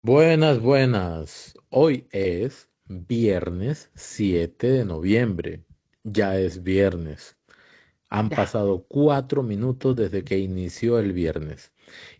Buenas, buenas. Hoy es viernes 7 de noviembre. Ya es viernes. Han Ya. pasado 4 minutos desde que inició el viernes.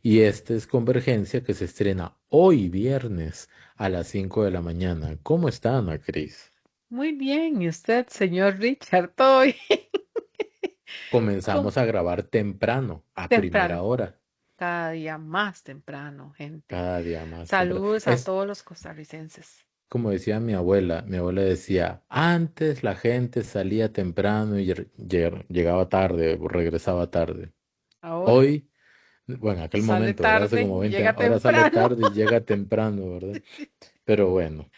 Y este es Convergencia que se estrena hoy viernes a las 5 de la mañana. ¿Cómo está, Ana Cris? Muy bien. ¿Y usted, señor Richard? Todo bien. ¿Cómo? Comenzamos a grabar temprano, a primera Temprano. hora, Cada día más temprano, gente. cada día más temprano. Saludos a Es todos los costarricenses. como decía mi abuela decía, antes la gente salía temprano y llegaba tarde o regresaba tarde. Ahora Hoy, bueno, en aquel sale momento, ¿verdad? Hace tarde como y 20 llega años, ahora sale temprano. tarde y llega temprano, ¿verdad? Pero bueno,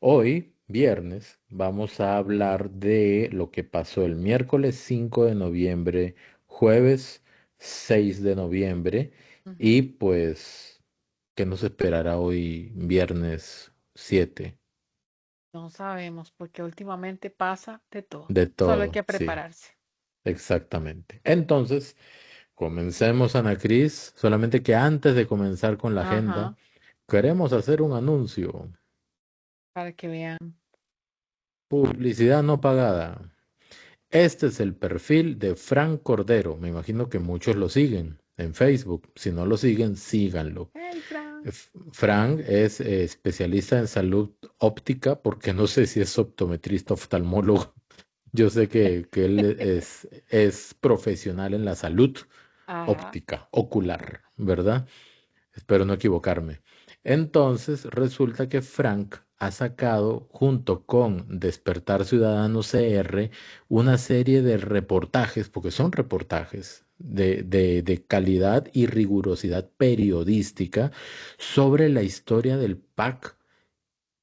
hoy, viernes, vamos a hablar de lo que pasó el miércoles 5 de noviembre, jueves 6 de noviembre y Ujú. pues, ¿qué nos esperará hoy, viernes 7? No sabemos porque últimamente pasa de todo. De Solo hay todo, que sí, prepararse. exactamente. Entonces, comencemos, Ana Cris, solamente que antes de comenzar con la agenda, Ajá. queremos hacer un anuncio. Para que vean. Publicidad no pagada. Este es el perfil de Frank Cordero. Me imagino que muchos lo siguen en Facebook. Si no lo siguen, síganlo. Hey, Fran. Frank es especialista en salud óptica, porque no sé si es optometrista, oftalmólogo. Yo sé que él es profesional en la salud Ajá. óptica, ocular, ¿verdad? Espero no equivocarme. Entonces, resulta que Frank ha sacado, junto con Despertar Ciudadano CR, una serie de reportajes, porque son reportajes de calidad y rigurosidad periodística sobre la historia del PAC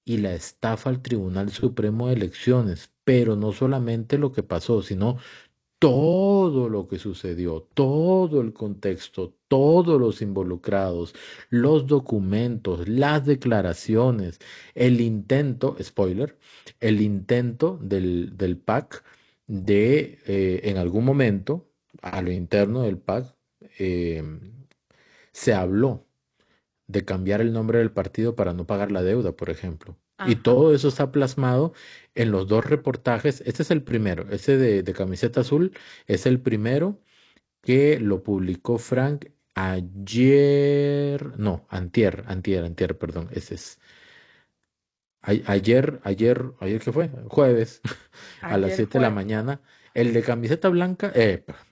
y la estafa al Tribunal Supremo de Elecciones, pero no solamente lo que pasó, sino todo lo que sucedió, todo el contexto, todos los involucrados, los documentos, las declaraciones, el intento, spoiler, el intento del PAC de, en algún momento, a lo interno del PAC, eh, se habló de cambiar el nombre del partido para no pagar la deuda, por ejemplo. Y Ajá. todo eso está plasmado en los dos reportajes. Este es el primero, ese de camiseta azul es el primero que lo publicó Frank ayer, no, antier, perdón, ese es. Ayer, ¿qué fue? Jueves, a las Ayer 7 de la fue mañana. El de camiseta blanca,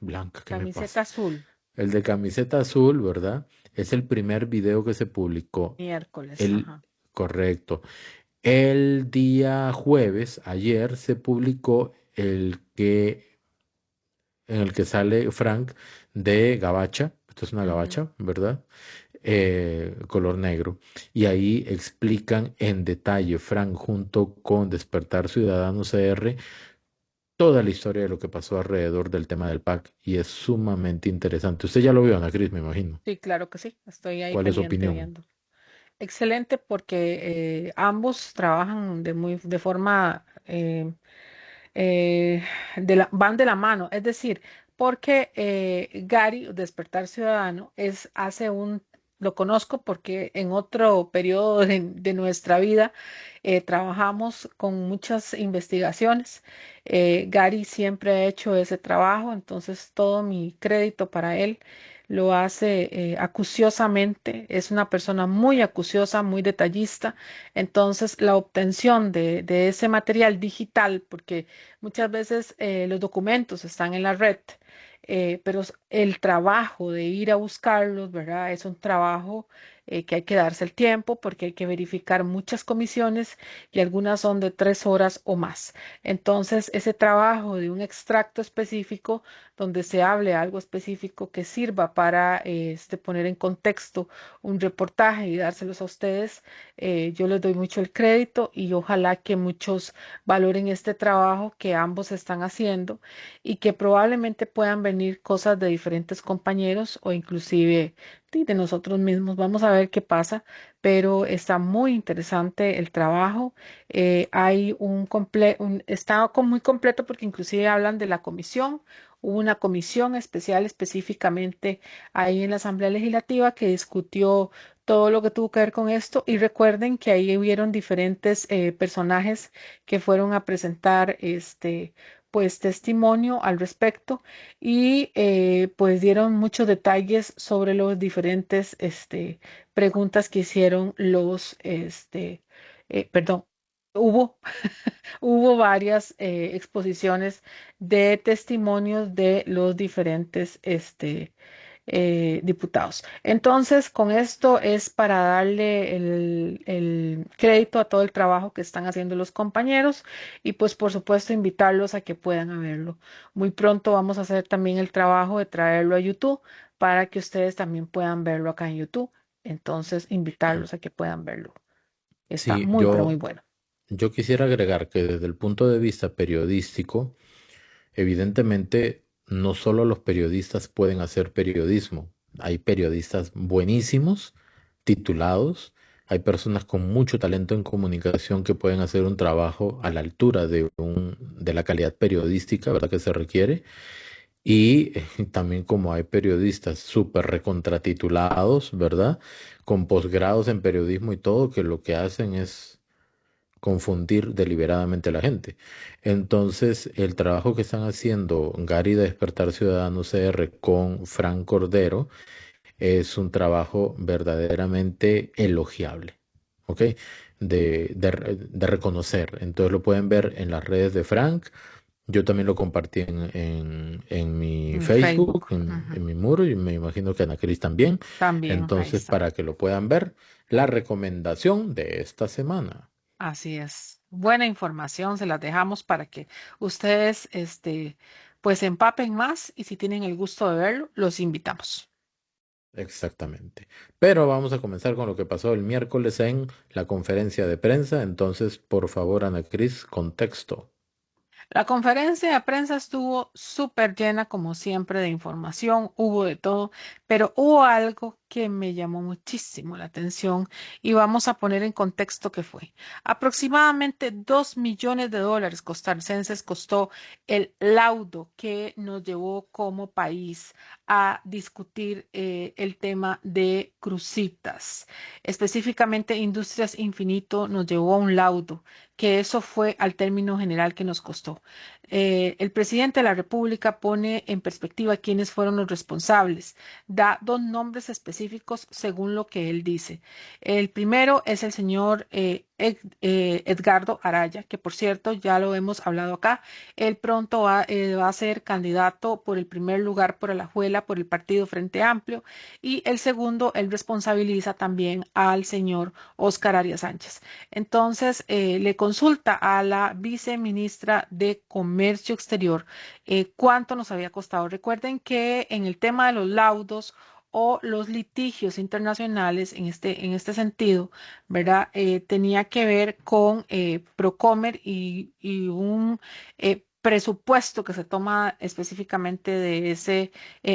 blanca, ¿qué me camiseta pasa? azul. El de camiseta azul, ¿verdad? Es el primer video que se publicó. Miércoles. El, Ajá. correcto. El día jueves, ayer, se publicó en el que sale Frank de gabacha. Esto es una Ujú. gabacha, ¿verdad? Color negro. Y ahí explican en detalle, Frank, junto con Despertar Ciudadano CR, toda la historia de lo que pasó alrededor del tema del PAC. Y es sumamente interesante. Usted ya lo vio, Ana Cris, me imagino. Sí, claro que sí. Estoy ahí ¿Cuál es su pendiente opinión? viendo. Excelente porque ambos trabajan de forma van de la mano. Es decir, porque Gary, Despertar Ciudadano, lo conozco porque en otro periodo de nuestra vida trabajamos con muchas investigaciones. Gary siempre ha hecho ese trabajo, entonces todo mi crédito para él. Lo hace acuciosamente, es una persona muy acuciosa, muy detallista. Entonces, la obtención de ese material digital, porque muchas veces los documentos están en la red, pero el trabajo de ir a buscarlos, ¿verdad? Es un trabajo que hay que darse el tiempo porque hay que verificar muchas comisiones y algunas son de 3 horas o más. Entonces, ese trabajo de un extracto específico donde se hable algo específico que sirva para poner en contexto un reportaje y dárselos a ustedes, yo les doy mucho el crédito y ojalá que muchos valoren este trabajo que ambos están haciendo y que probablemente puedan venir cosas de diferentes compañeros o inclusive de nosotros mismos. Vamos a ver qué pasa, pero está muy interesante el trabajo. Hay está muy completo porque inclusive hablan de la comisión. Hubo una comisión especial específicamente ahí en la Asamblea Legislativa que discutió todo lo que tuvo que ver con esto. Y recuerden que ahí hubieron diferentes personajes que fueron a presentar pues testimonio al respecto y pues dieron muchos detalles sobre los diferentes preguntas que hicieron perdón, hubo hubo varias exposiciones de testimonios de los diferentes diputados. Entonces, con esto es para darle el crédito a todo el trabajo que están haciendo los compañeros y pues por supuesto invitarlos a que puedan verlo. Muy pronto vamos a hacer también el trabajo de traerlo a YouTube para que ustedes también puedan verlo acá en YouTube. Entonces, invitarlos a que puedan verlo. Está Sí, muy, pero muy bueno. yo quisiera agregar que desde el punto de vista periodístico, evidentemente, no solo los periodistas pueden hacer periodismo. Hay periodistas buenísimos, titulados. Hay personas con mucho talento en comunicación que pueden hacer un trabajo a la altura de la calidad periodística, ¿verdad? Que se requiere. Y también como hay periodistas súper recontratitulados, ¿verdad? Con posgrados en periodismo y todo, que lo que hacen es confundir deliberadamente a la gente. Entonces, el trabajo que están haciendo Gary de Despertar Ciudadano CR con Frank Cordero es un trabajo verdaderamente elogiable, ¿ok? De reconocer. Entonces lo pueden ver en las redes de Frank. Yo también lo compartí en mi Mi Facebook, Facebook. Ujú. en mi muro, y me imagino que Ana Cris también. También, ahí Entonces, está. para que lo puedan ver, la recomendación de esta semana. Así es. Buena información, se las dejamos para que ustedes, pues empapen más y si tienen el gusto de verlo, los invitamos. Exactamente. Pero vamos a comenzar con lo que pasó el miércoles en la conferencia de prensa. Entonces, por favor, Ana Cris, contexto. La conferencia de prensa estuvo súper llena, como siempre, de información, hubo de todo, pero hubo algo que me llamó muchísimo la atención y vamos a poner en contexto qué fue. Aproximadamente 2 millones de dólares costarricenses costó el laudo que nos llevó como país a discutir el tema de crucitas. Específicamente, Industrias Infinito nos llevó a un laudo que eso fue al término general que nos costó. El presidente de la República pone en perspectiva quiénes fueron los responsables, da dos nombres específicos según lo que él dice. El primero es el señor Edgardo Araya, que por cierto ya lo hemos hablado acá. Él pronto va a ser candidato por el primer lugar por Alajuela, por el partido Frente Amplio. Y el segundo, él responsabiliza también al señor Óscar Arias Sánchez. Entonces, le consulta a la viceministra de Comercio Exterior cuánto nos había costado. Recuerden que en el tema de los laudos o los litigios internacionales en este sentido, ¿verdad? Tenía que ver con Procomer y un presupuesto que se toma específicamente de ese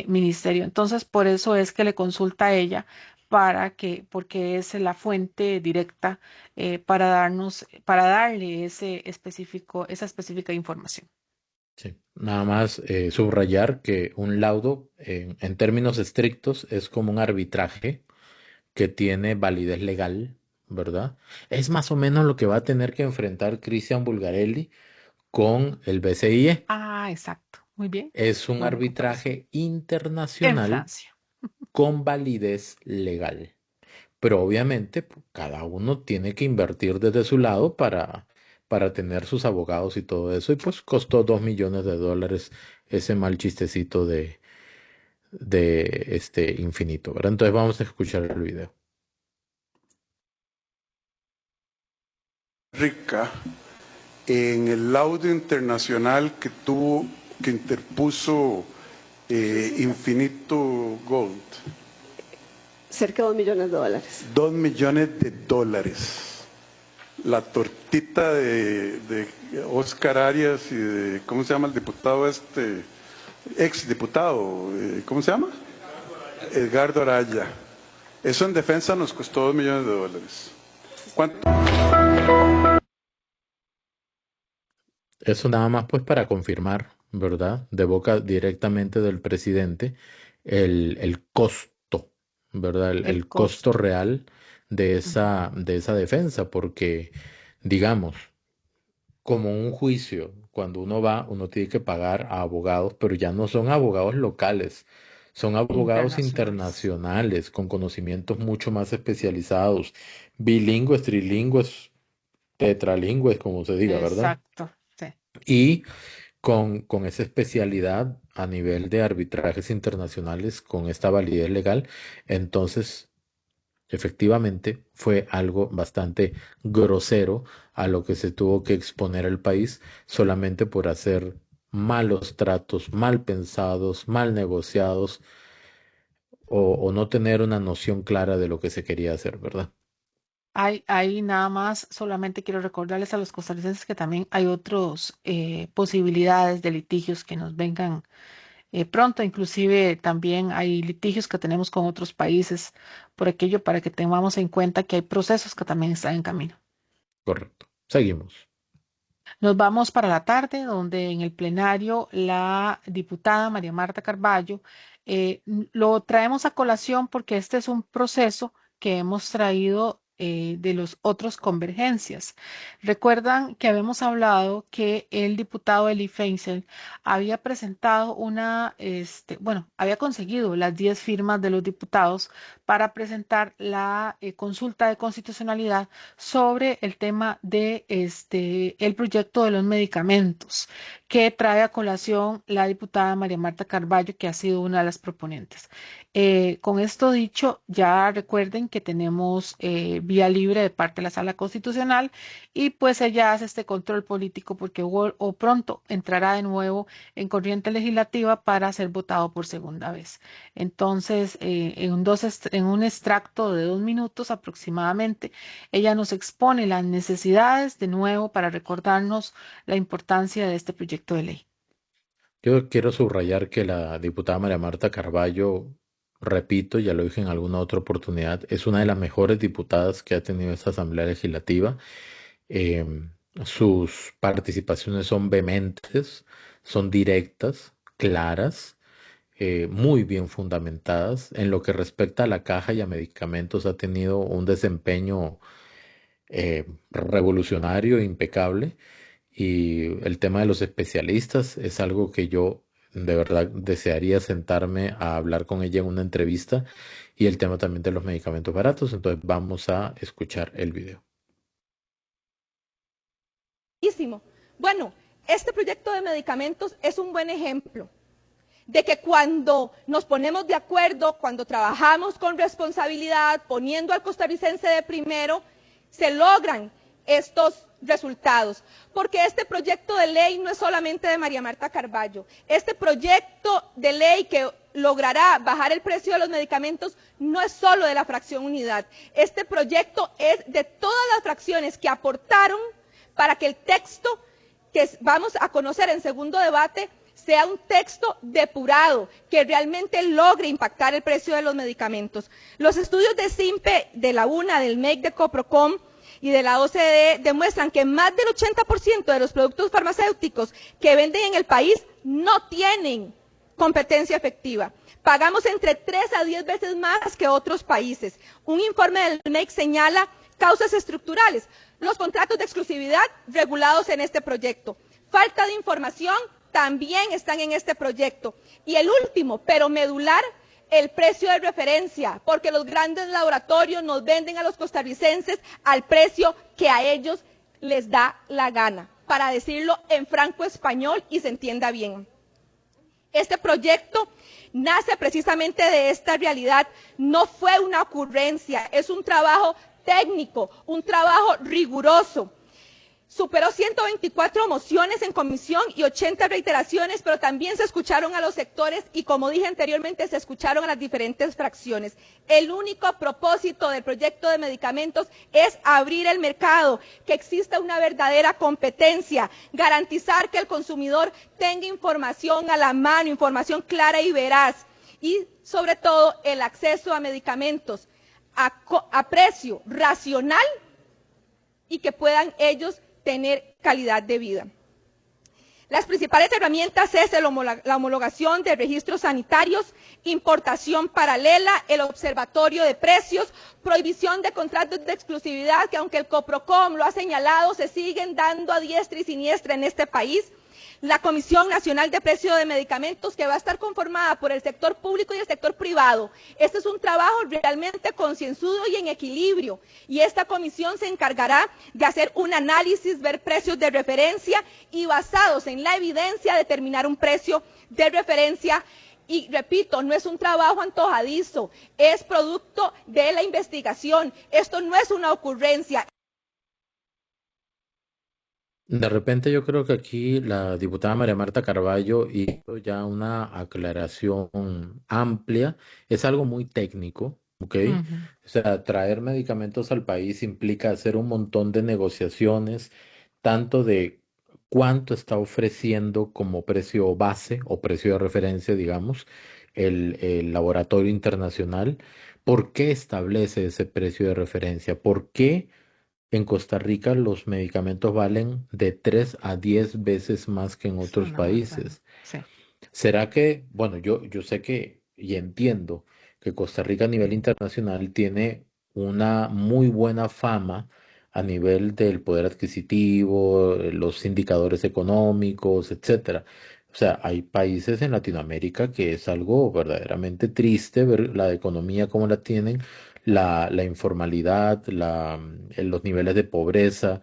ministerio. Entonces, por eso es que le consulta a ella porque es la fuente directa para darle esa específica información. Sí. Nada más subrayar que un laudo, en términos estrictos, es como un arbitraje que tiene validez legal, ¿verdad? Es más o menos lo que va a tener que enfrentar Cristian Bulgarelli con el BCIE. Ah, exacto. Muy bien. Es un Buena comparación. arbitraje En internacional Francia. con validez legal. Pero obviamente cada uno tiene que invertir desde su lado para tener sus abogados y todo eso. Y pues costó $2 millones ese mal chistecito de este infinito, ¿verdad? Entonces vamos a escuchar el video. Rica en el laudo internacional que interpuso Infinito Gold. Cerca de $2 millones. $2 millones. La tortita de Oscar Arias y de, ¿cómo se llama el diputado ex diputado? ¿Cómo se llama? Edgardo Araya. Eso en defensa nos costó $2 millones. ¿Cuánto? Eso nada más pues para confirmar, ¿verdad? De boca directamente del presidente el costo, ¿verdad? el El costo costo. real Ujú. de esa defensa, porque, digamos, como un juicio, cuando uno va, uno tiene que pagar a abogados, pero ya no son abogados locales, son abogados Internacionales. internacionales con conocimientos mucho más especializados, bilingües, trilingües, tetralingües, como se diga, ¿verdad? Exacto. Sí. Y con esa especialidad a nivel de arbitrajes internacionales, con esta validez legal, entonces efectivamente fue algo bastante grosero a lo que se tuvo que exponer el país solamente por hacer malos tratos, mal pensados, mal negociados o no tener una noción clara de lo que se quería hacer, ¿verdad? Hay nada más, solamente quiero recordarles a los costarricenses que también hay otras posibilidades de litigios que nos vengan pronto. Inclusive también hay litigios que tenemos con otros países por aquello para que tengamos en cuenta que hay procesos que también están en camino. Correcto. Seguimos. Nos vamos para la tarde, donde en el plenario la diputada María Marta Carballo lo traemos a colación porque este es un proceso que hemos traído de los otros convergencias. Recuerdan que habíamos hablado que el diputado Eli Feisel había presentado bueno, había conseguido las 10 firmas de los diputados para presentar la consulta de constitucionalidad sobre el tema de el proyecto de los medicamentos que trae a colación la diputada María Marta Carballo, que ha sido una de las proponentes. Con esto dicho, ya recuerden que tenemos vía libre de parte de la Sala Constitucional y pues ella hace este control político porque o pronto entrará de nuevo en corriente legislativa para ser votado por segunda vez. Entonces, en un extracto de 2 minutos aproximadamente, ella nos expone las necesidades de nuevo para recordarnos la importancia de este proyecto de ley. Yo quiero subrayar que la diputada María Marta Carballo, repito, ya lo dije en alguna otra oportunidad, es una de las mejores diputadas que ha tenido esta Asamblea Legislativa. Sus participaciones son vehementes, son directas, claras, muy bien fundamentadas. En lo que respecta a la caja y a medicamentos, ha tenido un desempeño revolucionario, impecable. Y el tema de los especialistas es algo que yo de verdad desearía sentarme a hablar con ella en una entrevista. Y el tema también de los medicamentos baratos. Entonces vamos a escuchar el video. Bueno, este proyecto de medicamentos es un buen ejemplo de que cuando nos ponemos de acuerdo, cuando trabajamos con responsabilidad, poniendo al costarricense de primero, se logran estos resultados. Porque este proyecto de ley no es solamente de María Marta Carballo. Este proyecto de ley que logrará bajar el precio de los medicamentos no es solo de la fracción unidad. Este proyecto es de todas las fracciones que aportaron para que el texto que vamos a conocer en segundo debate sea un texto depurado, que realmente logre impactar el precio de los medicamentos. Los estudios de SIMPE, de la UNA, del MEC, de Coprocom y de la OCDE demuestran que más del 80% de los productos farmacéuticos que venden en el país no tienen competencia efectiva. Pagamos entre 3 a 10 veces más que otros países. Un informe del MEC señala causas estructurales, los contratos de exclusividad regulados en este proyecto. Falta de información también están en este proyecto. Y el último, pero medular, el precio de referencia, porque los grandes laboratorios nos venden a los costarricenses al precio que a ellos les da la gana, para decirlo en franco español y se entienda bien. Este proyecto nace precisamente de esta realidad, no fue una ocurrencia, es un trabajo técnico, un trabajo riguroso. Superó 124 mociones en comisión y 80 reiteraciones, pero también se escucharon a los sectores y, como dije anteriormente, se escucharon a las diferentes fracciones. El único propósito del proyecto de medicamentos es abrir el mercado, que exista una verdadera competencia, garantizar que el consumidor tenga información a la mano, información clara y veraz, y sobre todo el acceso a medicamentos a precio racional y que puedan ellos tener calidad de vida. Las principales herramientas es la homologación de registros sanitarios, importación paralela, el observatorio de precios, prohibición de contratos de exclusividad, que aunque el COPROCOM lo ha señalado, se siguen dando a diestra y siniestra en este país. La Comisión Nacional de Precio de Medicamentos, que va a estar conformada por el sector público y el sector privado. Este es un trabajo realmente concienzudo y en equilibrio, y esta comisión se encargará de hacer un análisis, ver precios de referencia y, basados en la evidencia, determinar un precio de referencia. Y repito, no es un trabajo antojadizo, es producto de la investigación. Esto no es una ocurrencia. De repente yo creo que aquí la diputada María Marta Carballo hizo ya una aclaración amplia. Es algo muy técnico, ¿ok? Ujú. O sea, traer medicamentos al país implica hacer un montón de negociaciones, tanto de cuánto está ofreciendo como precio base o precio de referencia, digamos, el laboratorio internacional. ¿Por qué establece ese precio de referencia? ¿Por qué en Costa Rica los medicamentos valen de 3 a 10 veces más que en Es otros una barbaridad. países? Sí. ¿Será que, bueno, yo sé que y entiendo que Costa Rica a nivel internacional tiene una muy buena fama a nivel del poder adquisitivo, los indicadores económicos, etcétera? O sea, hay países en Latinoamérica que es algo verdaderamente triste ver la economía como la tienen, la informalidad, los niveles de pobreza.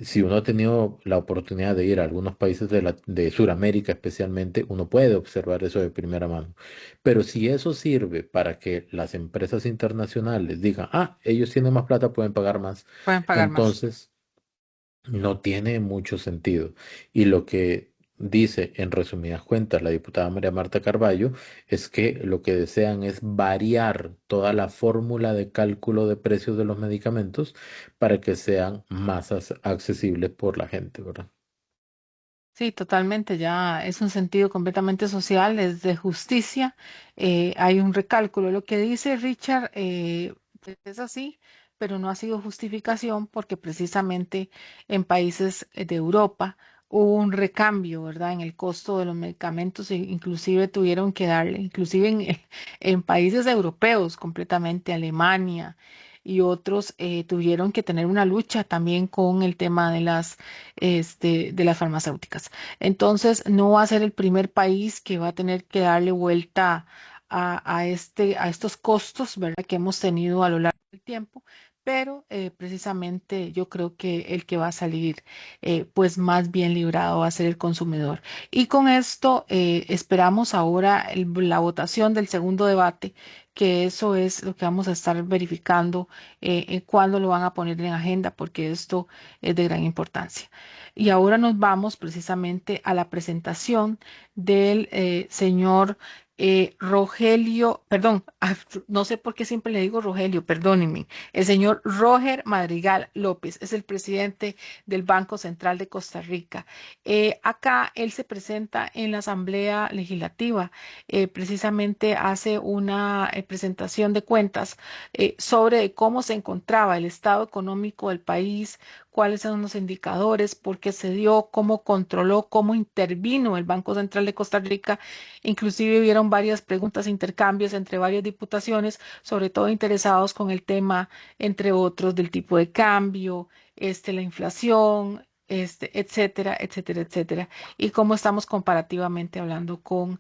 Si uno ha tenido la oportunidad de ir a algunos países de Sudamérica especialmente, uno puede observar eso de primera mano. Pero si eso sirve para que las empresas internacionales digan, ah, ellos tienen más plata, pueden pagar más, Pueden pagar más. entonces no tiene mucho sentido. Y lo que dice, en resumidas cuentas, la diputada María Marta Carballo es que lo que desean es variar toda la fórmula de cálculo de precios de los medicamentos para que sean más accesibles por la gente, ¿verdad? Sí, totalmente, ya es un sentido completamente social, es de justicia, hay un recálculo. Lo que dice Richard pues es así, pero no ha sido justificación porque precisamente en países de Europa hubo un recambio, ¿verdad? En el costo de los medicamentos, e inclusive tuvieron que darle, inclusive en países europeos completamente, Alemania y otros tuvieron que tener una lucha también con el tema de las farmacéuticas. Entonces, no va a ser el primer país que va a tener que darle vuelta a estos costos, ¿verdad? Que hemos tenido a lo largo del tiempo, pero precisamente yo creo que el que va a salir pues más bien librado va a ser el consumidor. Y con esto esperamos ahora la votación del segundo debate, que eso es lo que vamos a estar verificando cuándo lo van a poner en agenda, porque esto es de gran importancia. Y ahora nos vamos precisamente a la presentación del señor Rogelio, perdón, no sé por qué siempre le digo Rogelio, perdónenme, el señor Roger Madrigal López es el presidente del Banco Central de Costa Rica. Acá él se presenta en la Asamblea Legislativa, precisamente hace una presentación de cuentas sobre cómo se encontraba el estado económico del país, cuáles son los indicadores, por qué se dio, cómo controló, cómo intervino el Banco Central de Costa Rica. Inclusive hubieron varias preguntas, intercambios entre varias diputaciones, sobre todo interesados con el tema, entre otros, del tipo de cambio, la inflación, etcétera, etcétera, etcétera, y cómo estamos comparativamente hablando con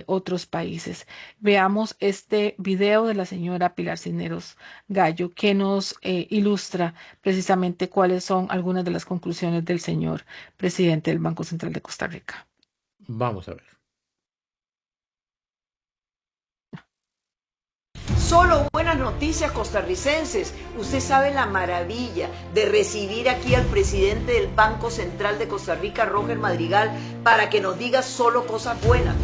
otros países. Veamos este video de la señora Pilar Cisneros Gallo, que nos ilustra precisamente cuáles son algunas de las conclusiones del señor presidente del Banco Central de Costa Rica. Vamos a ver. Solo buenas noticias costarricenses. Usted sabe la maravilla de recibir aquí al presidente del Banco Central de Costa Rica, Roger Madrigal, para que nos diga solo cosas buenas.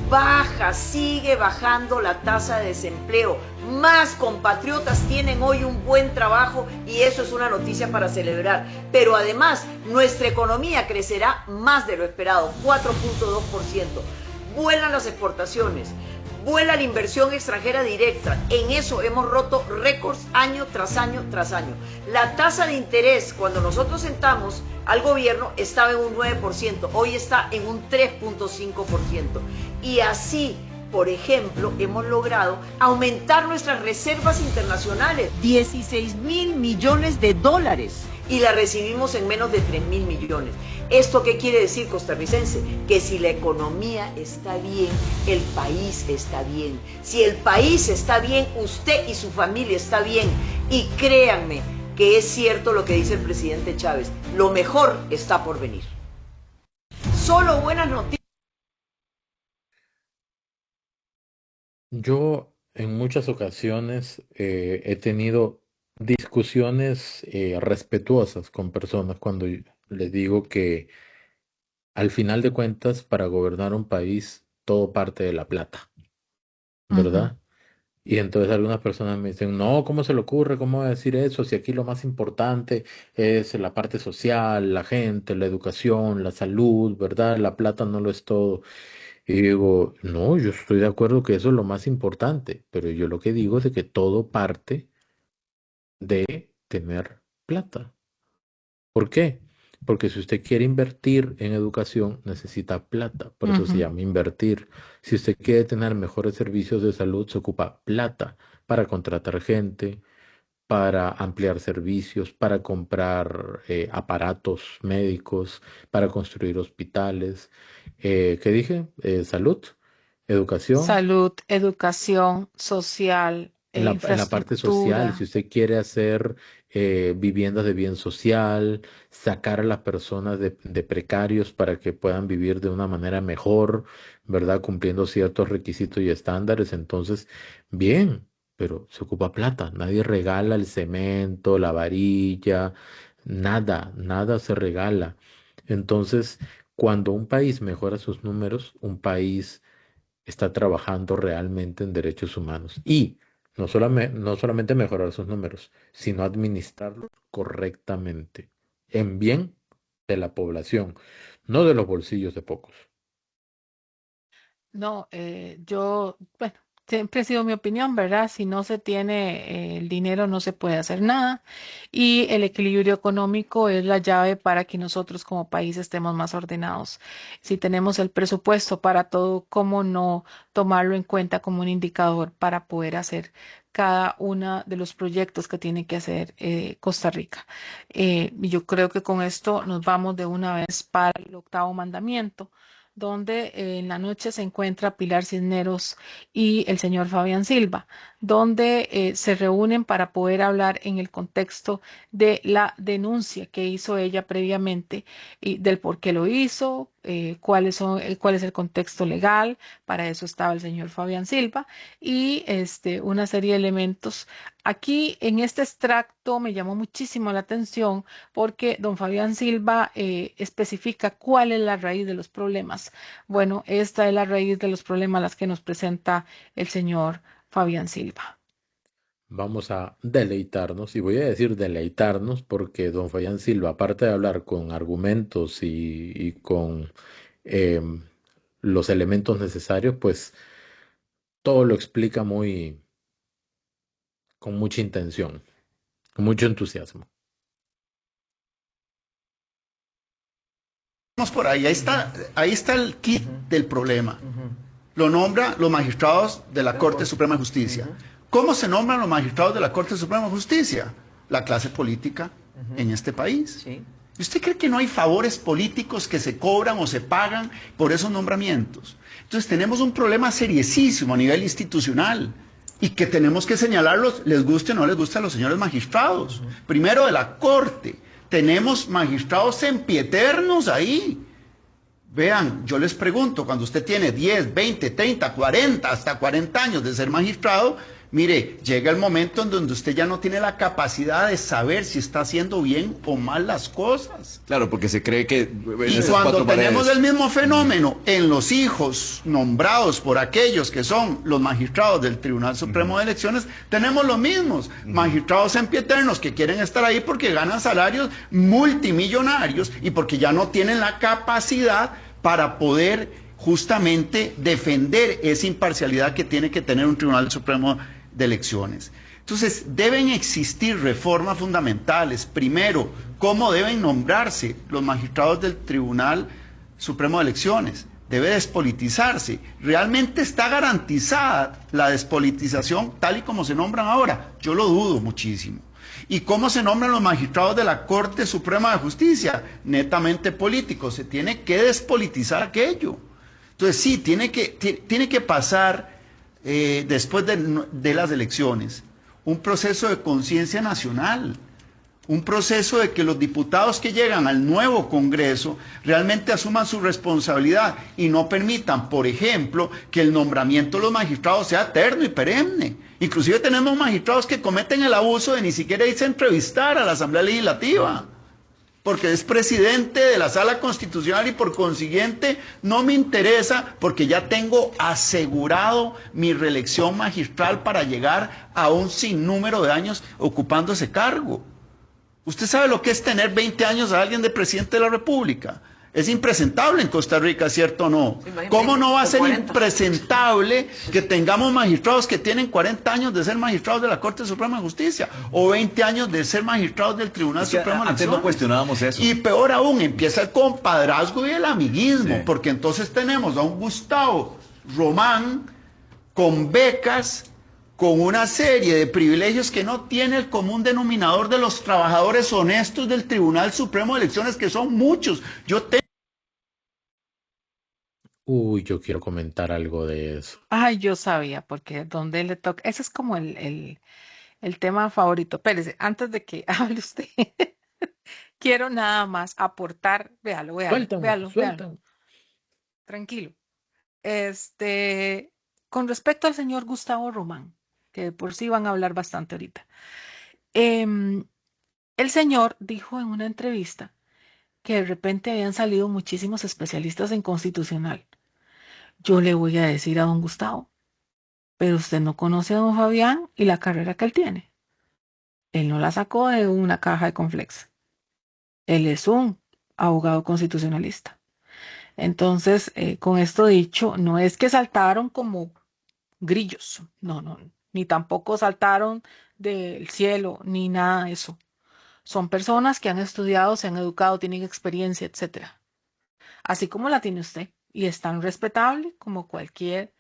Sigue bajando la tasa de desempleo. Más compatriotas tienen hoy un buen trabajo y eso es una noticia para celebrar. Pero además, nuestra economía crecerá más de lo esperado, 4.2%. Vuelan las exportaciones. vuela la inversión extranjera directa. En eso hemos roto récords año tras año tras año. La tasa de interés, cuando nosotros entramos al gobierno, estaba en un 9%, hoy está en un 3.5%. Y así, por ejemplo, hemos logrado aumentar nuestras reservas internacionales, 16.000 millones de dólares, y la recibimos en menos de 3.000 millones. ¿Esto qué quiere decir, costarricense? Que si la economía está bien, el país está bien. Si el país está bien, usted y su familia está bien. Y créanme que es cierto lo que dice el presidente Chávez, lo mejor está por venir. Solo buenas noticias. Yo en muchas ocasiones he tenido discusiones respetuosas con personas cuando les digo que al final de cuentas para gobernar un país todo parte de la plata, Ujú. ¿verdad? Y entonces algunas personas me dicen, no, ¿cómo se le ocurre? ¿Cómo va a decir eso? Si aquí lo más importante es la parte social, la gente, la educación, la salud, ¿verdad? La plata no lo es todo. Y digo, no, yo estoy de acuerdo que eso es lo más importante, pero yo lo que digo es de que todo parte de tener plata. ¿Por qué? Porque si usted quiere invertir en educación, necesita plata, por eso se Ujú. llama invertir. Si usted quiere tener mejores servicios de salud, se ocupa plata para contratar gente, para ampliar servicios, para comprar aparatos médicos, para construir hospitales. ¿Qué dije? Salud, educación. Salud, educación, social, En la parte social, si infraestructura. usted quiere hacer viviendas de bien social, sacar a las personas de precarios para que puedan vivir de una manera mejor, ¿verdad? Cumpliendo ciertos requisitos y estándares, entonces, bien, pero se ocupa plata. Nadie regala el cemento, la varilla, nada, nada se regala. Entonces, cuando un país mejora sus números, un país está trabajando realmente en derechos humanos. Y no solamente mejorar sus números, sino administrarlos correctamente, en bien de la población, no de los bolsillos de pocos. No, bueno, siempre ha sido mi opinión, ¿verdad? Si no se tiene el dinero, no se puede hacer nada. Y el equilibrio económico es la llave para que nosotros como país estemos más ordenados. Si tenemos el presupuesto para todo, ¿cómo no tomarlo en cuenta como un indicador para poder hacer cada uno de los proyectos que tiene que hacer Costa Rica? Y yo creo que con esto nos vamos de una vez para el octavo mandamiento, donde en la noche se encuentra Pilar Cisneros y el señor Fabián Silva, donde se reúnen para poder hablar en el contexto de la denuncia que hizo ella previamente y del por qué lo hizo, cuál es el contexto legal. Para eso estaba el señor Fabián Silva y una serie de elementos. Aquí en este extracto me llamó muchísimo la atención porque don Fabián Silva especifica cuál es la raíz de los problemas. Bueno, esta es la raíz de los problemas las que nos presenta el señor Fabián Silva. Vamos a deleitarnos, y voy a decir deleitarnos porque don Fabián Silva, aparte de hablar con argumentos y con em, los elementos necesarios, pues todo lo explica con mucha intención, con mucho entusiasmo. Vamos por ahí está el kit del problema. Lo nombra los magistrados de la Corte Suprema de Justicia. ¿Cómo se nombran los magistrados de la Corte Suprema de Justicia? La clase política en este país. ¿Y usted cree que no hay favores políticos que se cobran o se pagan por esos nombramientos? Entonces tenemos un problema seriosísimo a nivel institucional y que tenemos que señalarlos, les guste o no les guste a los señores magistrados. Primero de la Corte. Tenemos magistrados sempieternos ahí. Vean, yo les pregunto, cuando usted tiene 10, 20, 30, 40, hasta 40 años de ser magistrado, mire, llega el momento en donde usted ya no tiene la capacidad de saber si está haciendo bien o mal las cosas. Claro, porque se cree que en Y esas cuando cuatro tenemos paredes. el mismo fenómeno en los hijos nombrados por aquellos que son los magistrados del Tribunal Supremo de Elecciones, tenemos los mismos magistrados sempieternos que quieren estar ahí porque ganan salarios multimillonarios y porque ya no tienen la capacidad para poder justamente defender esa imparcialidad que tiene que tener un Tribunal Supremo de Elecciones. Entonces, deben existir reformas fundamentales. Primero, cómo deben nombrarse los magistrados del Tribunal Supremo de Elecciones. Debe despolitizarse. ¿Realmente está garantizada la despolitización tal y como se nombran ahora? Yo lo dudo muchísimo. ¿Y cómo se nombran los magistrados de la Corte Suprema de Justicia? Netamente políticos. Se tiene que despolitizar aquello. Entonces sí, tiene que pasar después de las elecciones un proceso de conciencia nacional, un proceso de que los diputados que llegan al nuevo Congreso realmente asuman su responsabilidad y no permitan, por ejemplo, que el nombramiento de los magistrados sea eterno y perenne. Inclusive tenemos magistrados que cometen el abuso de ni siquiera irse a entrevistar a la Asamblea Legislativa, porque es presidente de la Sala Constitucional y por consiguiente no me interesa porque ya tengo asegurado mi reelección magistral para llegar a un sinnúmero de años ocupando ese cargo. ¿Usted sabe lo que es tener 20 años a alguien de presidente de la República? Es impresentable en Costa Rica, ¿cierto o no? ¿Cómo no va a ser impresentable que tengamos magistrados que tienen 40 años de ser magistrados de la Corte Suprema de Justicia o 20 años de ser magistrados del Tribunal Supremo de Elecciones? Antes no cuestionábamos eso. Y peor aún, empieza el compadrazgo y el amiguismo, porque entonces tenemos a un Gustavo Román con becas, con una serie de privilegios que no tiene el común denominador de los trabajadores honestos del Tribunal Supremo de Elecciones, que son muchos. Uy, yo quiero comentar algo de eso. Ay, yo sabía, porque donde le toca, ese es como el tema favorito. Espérese, antes de que hable usted, quiero nada más aportar, véalo. Suéltame. Tranquilo. Con respecto al señor Gustavo Román, que por sí van a hablar bastante ahorita. El señor dijo en una entrevista que de repente habían salido muchísimos especialistas en constitucional. Yo le voy a decir a don Gustavo, pero usted no conoce a don Fabián y la carrera que él tiene. Él no la sacó de una caja de Conflex. Él es un abogado constitucionalista. Entonces, con esto dicho, no es que saltaron como grillos, no, ni tampoco saltaron del cielo, ni nada de eso. Son personas que han estudiado, se han educado, tienen experiencia, etcétera. Así como la tiene usted, y es tan respetable como cualquier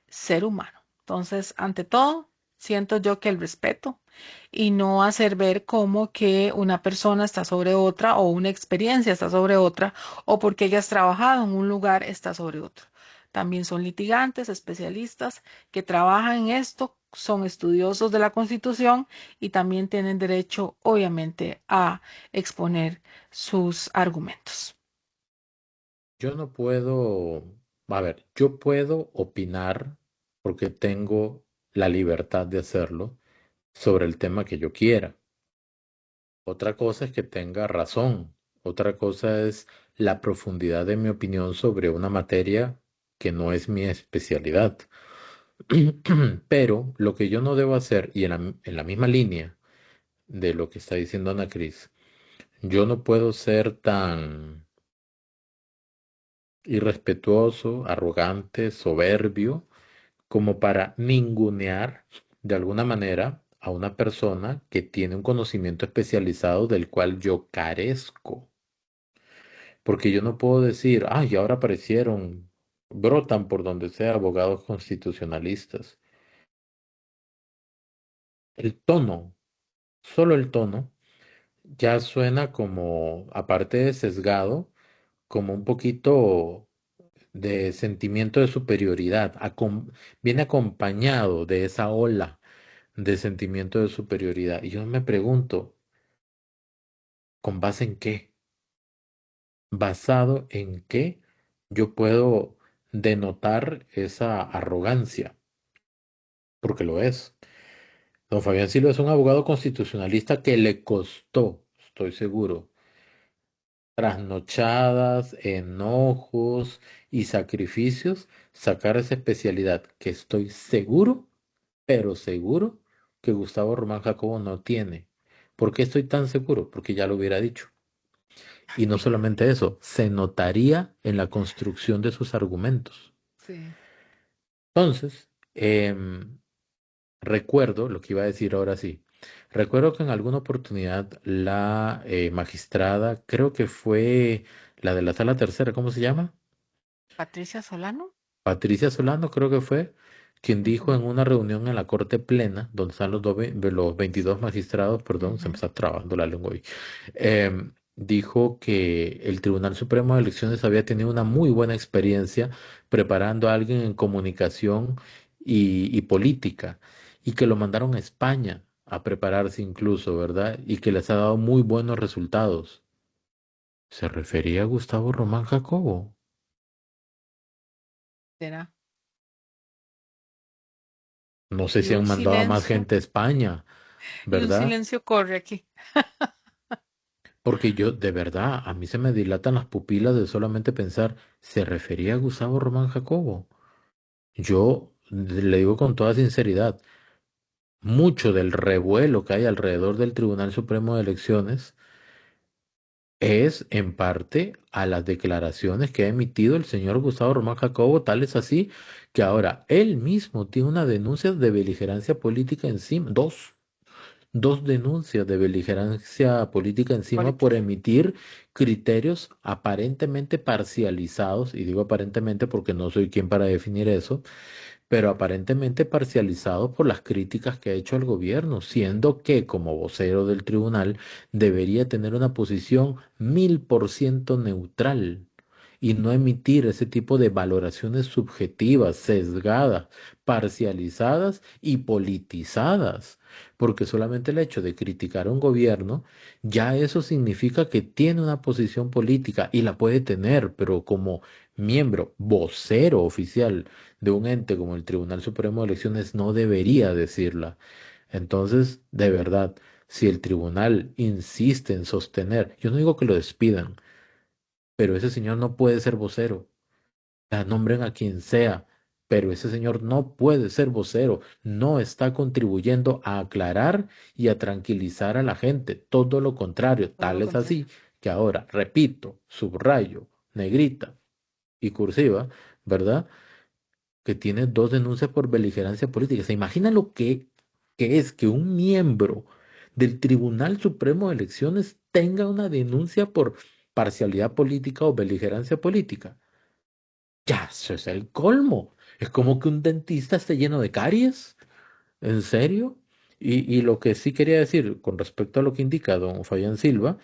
ser humano. Entonces, ante todo, siento yo que el respeto y no hacer ver como que una persona está sobre otra o una experiencia está sobre otra o porque hayas trabajado en un lugar está sobre otro. También son litigantes, especialistas que trabajan en esto, son estudiosos de la Constitución y también tienen derecho, obviamente, a exponer sus argumentos. Yo no puedo, yo puedo opinar porque tengo la libertad de hacerlo sobre el tema que yo quiera. Otra cosa es que tenga razón. Otra cosa es la profundidad de mi opinión sobre una materia que no es mi especialidad. Pero lo que yo no debo hacer, y en la misma línea de lo que está diciendo Ana Cris, yo no puedo ser tan irrespetuoso, arrogante, soberbio, como para ningunear de alguna manera a una persona que tiene un conocimiento especializado del cual yo carezco. Porque yo no puedo decir, ay, ahora aparecieron, brotan por donde sea abogados constitucionalistas. El tono, solo el tono, ya suena como, aparte de sesgado, como un poquito de sentimiento de superioridad. Viene acompañado de esa ola de sentimiento de superioridad. Y yo me pregunto, ¿con base en qué? ¿Basado en qué yo puedo denotar esa arrogancia? Porque lo es. Don Fabián Silva es un abogado constitucionalista que le costó, estoy seguro, trasnochadas, enojos y sacrificios sacar esa especialidad que estoy seguro, pero seguro que Gustavo Román Jacobo no tiene. ¿Por qué estoy tan seguro? Porque ya lo hubiera dicho. Y no solamente eso, se notaría en la construcción de sus argumentos. Sí. Entonces, recuerdo, lo que iba a decir ahora sí, recuerdo que en alguna oportunidad la magistrada, creo que fue la de la sala tercera, ¿cómo se llama? Patricia Solano. Patricia Solano, creo que fue, quien dijo Ujú, en una reunión en la Corte Plena, donde están los 22 magistrados, perdón, se me ujú. está trabando la lengua ahí, dijo que el Tribunal Supremo de Elecciones había tenido una muy buena experiencia preparando a alguien en comunicación y política, y que lo mandaron a España a prepararse incluso, ¿verdad? Y que les ha dado muy buenos resultados. ¿Se refería a Gustavo Román Jacobo? ¿Será? No sé Y si han un mandado a más silencio, gente a España, y un ¿verdad? silencio corre aquí. Porque yo, de verdad, a mí se me dilatan las pupilas de solamente pensar, ¿se refería a Gustavo Román Jacobo? Yo le digo con toda sinceridad, mucho del revuelo que hay alrededor del Tribunal Supremo de Elecciones es en parte a las declaraciones que ha emitido el señor Gustavo Román Jacobo, tal es así que ahora él mismo tiene una denuncia de beligerancia política encima, dos denuncias de beligerancia política encima por Política. emitir criterios aparentemente parcializados, y digo aparentemente porque no soy quien para definir eso, pero aparentemente parcializados por las críticas que ha hecho el gobierno, siendo que como vocero del tribunal debería tener una posición 1000% neutral y no emitir ese tipo de valoraciones subjetivas, sesgadas, parcializadas y politizadas, porque solamente el hecho de criticar a un gobierno, ya eso significa que tiene una posición política y la puede tener, pero como miembro, vocero oficial de un ente como el Tribunal Supremo de Elecciones no debería decirla. Entonces, de verdad, si el tribunal insiste en sostener, yo no digo que lo despidan, pero ese señor no puede ser vocero. La nombren a quien sea, pero ese señor no puede ser vocero, no está contribuyendo a aclarar y a tranquilizar a la gente, todo lo contrario, Todo tal lo es contrario. así que ahora, repito, subrayo, negrita y cursiva, ¿verdad? Que tiene dos denuncias por beligerancia política. ¿Se imagina lo que es que un miembro del Tribunal Supremo de Elecciones tenga una denuncia por parcialidad política o beligerancia política? Ya, eso es el colmo. Es como que un dentista esté lleno de caries. ¿En serio? Y lo que sí quería decir con respecto a lo que indica don Fabián Silva,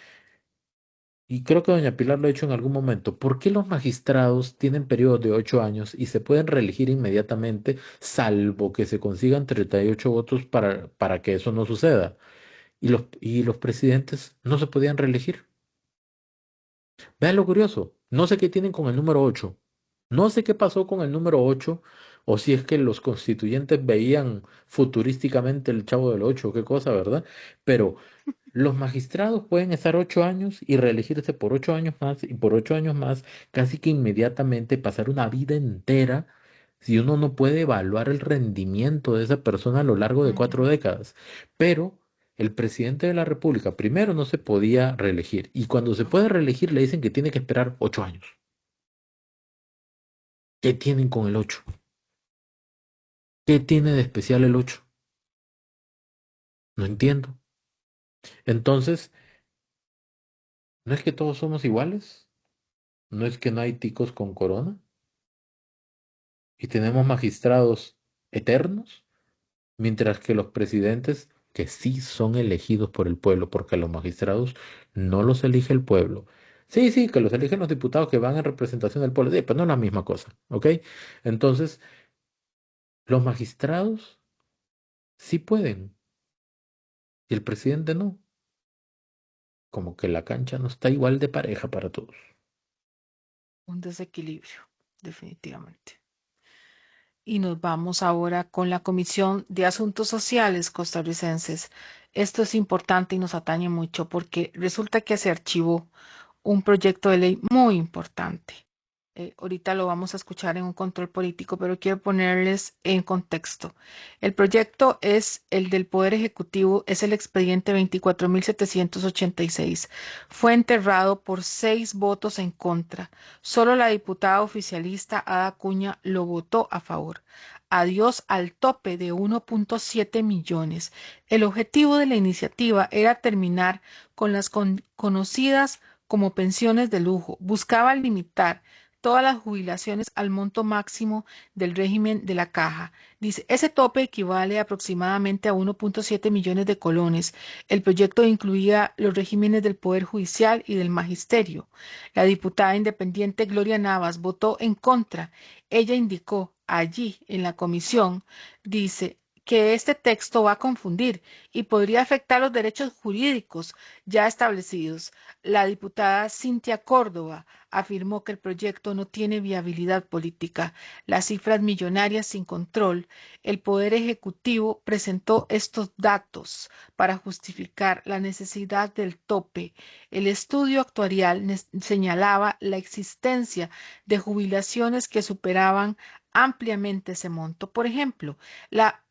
y creo que doña Pilar lo ha hecho en algún momento. ¿Por qué los magistrados tienen periodos de 8 años y se pueden reelegir inmediatamente, salvo que se consigan 38 votos para que eso no suceda? Y los presidentes no se podían reelegir. Vean lo curioso. No sé qué tienen con el número 8. No sé qué pasó con el número 8, o si es que los constituyentes veían futurísticamente el Chavo del 8 qué cosa, ¿verdad? Pero los magistrados pueden estar 8 años y reelegirse por 8 años más y por 8 años más, casi que inmediatamente pasar una vida entera si uno no puede evaluar el rendimiento de esa persona a lo largo de Ujú. 4 décadas. Pero el presidente de la República primero no se podía reelegir y cuando se puede reelegir le dicen que tiene que esperar 8 años. ¿Qué tienen con el 8? ¿Qué tiene de especial el 8? No entiendo. Entonces, ¿no es que todos somos iguales? ¿No es que no hay ticos con corona? Y tenemos magistrados eternos, mientras que los presidentes, que sí son elegidos por el pueblo, porque a los magistrados no los elige el pueblo. Sí, sí, que los eligen los diputados que van en representación del pueblo, sí, pero no es la misma cosa, ¿ok? Entonces, los magistrados sí pueden y el presidente no. Como que la cancha no está igual de pareja para todos. Un desequilibrio, definitivamente. Y nos vamos ahora con la Comisión de Asuntos Sociales costarricenses. Esto es importante y nos atañe mucho porque resulta que se archivó un proyecto de ley muy importante ahorita lo vamos a escuchar en un control político, pero quiero ponerles en contexto. El proyecto es el del Poder Ejecutivo, es el expediente 24.786. Fue enterrado por 6 votos en contra. Solo la diputada oficialista Ada Acuña lo votó a favor. Adiós al tope de 1.7 millones. El objetivo de la iniciativa era terminar con las conocidas como pensiones de lujo. Buscaba limitar todas las jubilaciones al monto máximo del régimen de la caja. Dice, ese tope equivale aproximadamente a 1.7 millones de colones. El proyecto incluía los regímenes del Poder Judicial y del Magisterio. La diputada independiente Gloria Navas votó en contra. Ella indicó allí en la comisión, dice, que este texto va a confundir y podría afectar los derechos jurídicos ya establecidos. La diputada Cintia Córdoba afirmó que el proyecto no tiene viabilidad política. Las cifras millonarias sin control. El Poder Ejecutivo presentó estos datos para justificar la necesidad del tope. El estudio actuarial señalaba la existencia de jubilaciones que superaban ampliamente ese monto. Por ejemplo, la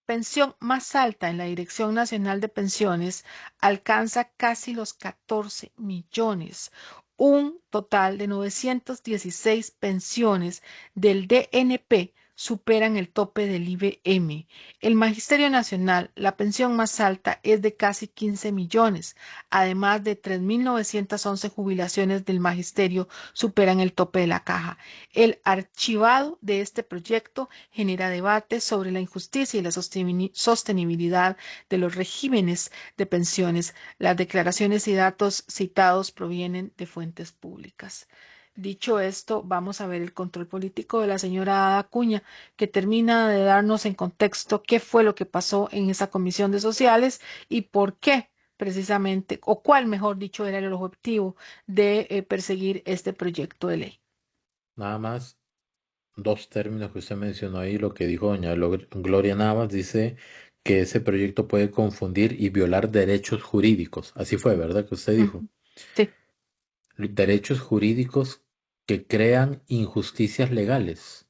pensión más alta en la Dirección Nacional de Pensiones alcanza casi los 14 millones. Un total de 916 pensiones del DNP superan el tope del IBM. El Magisterio Nacional, la pensión más alta es de casi 15 millones. Además de 3.911 jubilaciones del Magisterio superan el tope de la caja. El archivado de este proyecto genera debates sobre la injusticia y la sostenibilidad de los regímenes de pensiones. Las declaraciones y datos citados provienen de fuentes públicas. Dicho esto, vamos a ver el control político de la señora Ada Acuña, que termina de darnos en contexto qué fue lo que pasó en esa comisión de sociales y por qué precisamente, o cuál, mejor dicho, era el objetivo de perseguir este proyecto de ley. Nada más 2 términos que usted mencionó ahí, lo que dijo doña Gloria Navas, dice que ese proyecto puede confundir y violar derechos jurídicos. Así fue, ¿verdad? Que usted dijo. Sí. Derechos jurídicos que crean injusticias legales.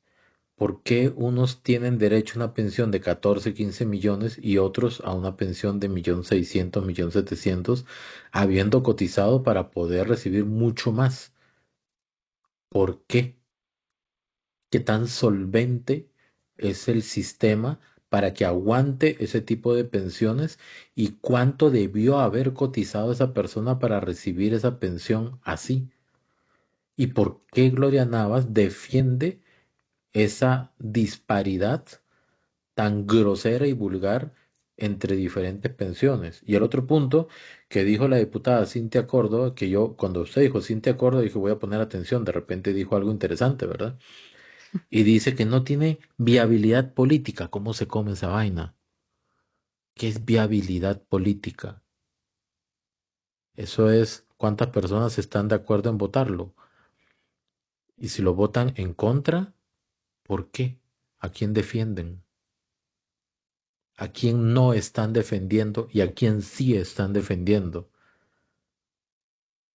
¿Por qué unos tienen derecho a una pensión de 14, 15 millones y otros a una pensión de 1.600.000, 1.700.000, habiendo cotizado para poder recibir mucho más? ¿Por qué? ¿Qué tan solvente es el sistema para que aguante ese tipo de pensiones y cuánto debió haber cotizado esa persona para recibir esa pensión así? ¿Y por qué Gloria Navas defiende esa disparidad tan grosera y vulgar entre diferentes pensiones? Y el otro punto que dijo la diputada Cintia Córdoba, que yo cuando usted dijo Cintia Córdoba dije voy a poner atención, de repente dijo algo interesante, ¿verdad? Y dice que no tiene viabilidad política. ¿Cómo se come esa vaina? ¿Qué es viabilidad política? Eso es cuántas personas están de acuerdo en votarlo. Y si lo votan en contra, ¿por qué? ¿A quién defienden? ¿A quién no están defendiendo y a quién sí están defendiendo?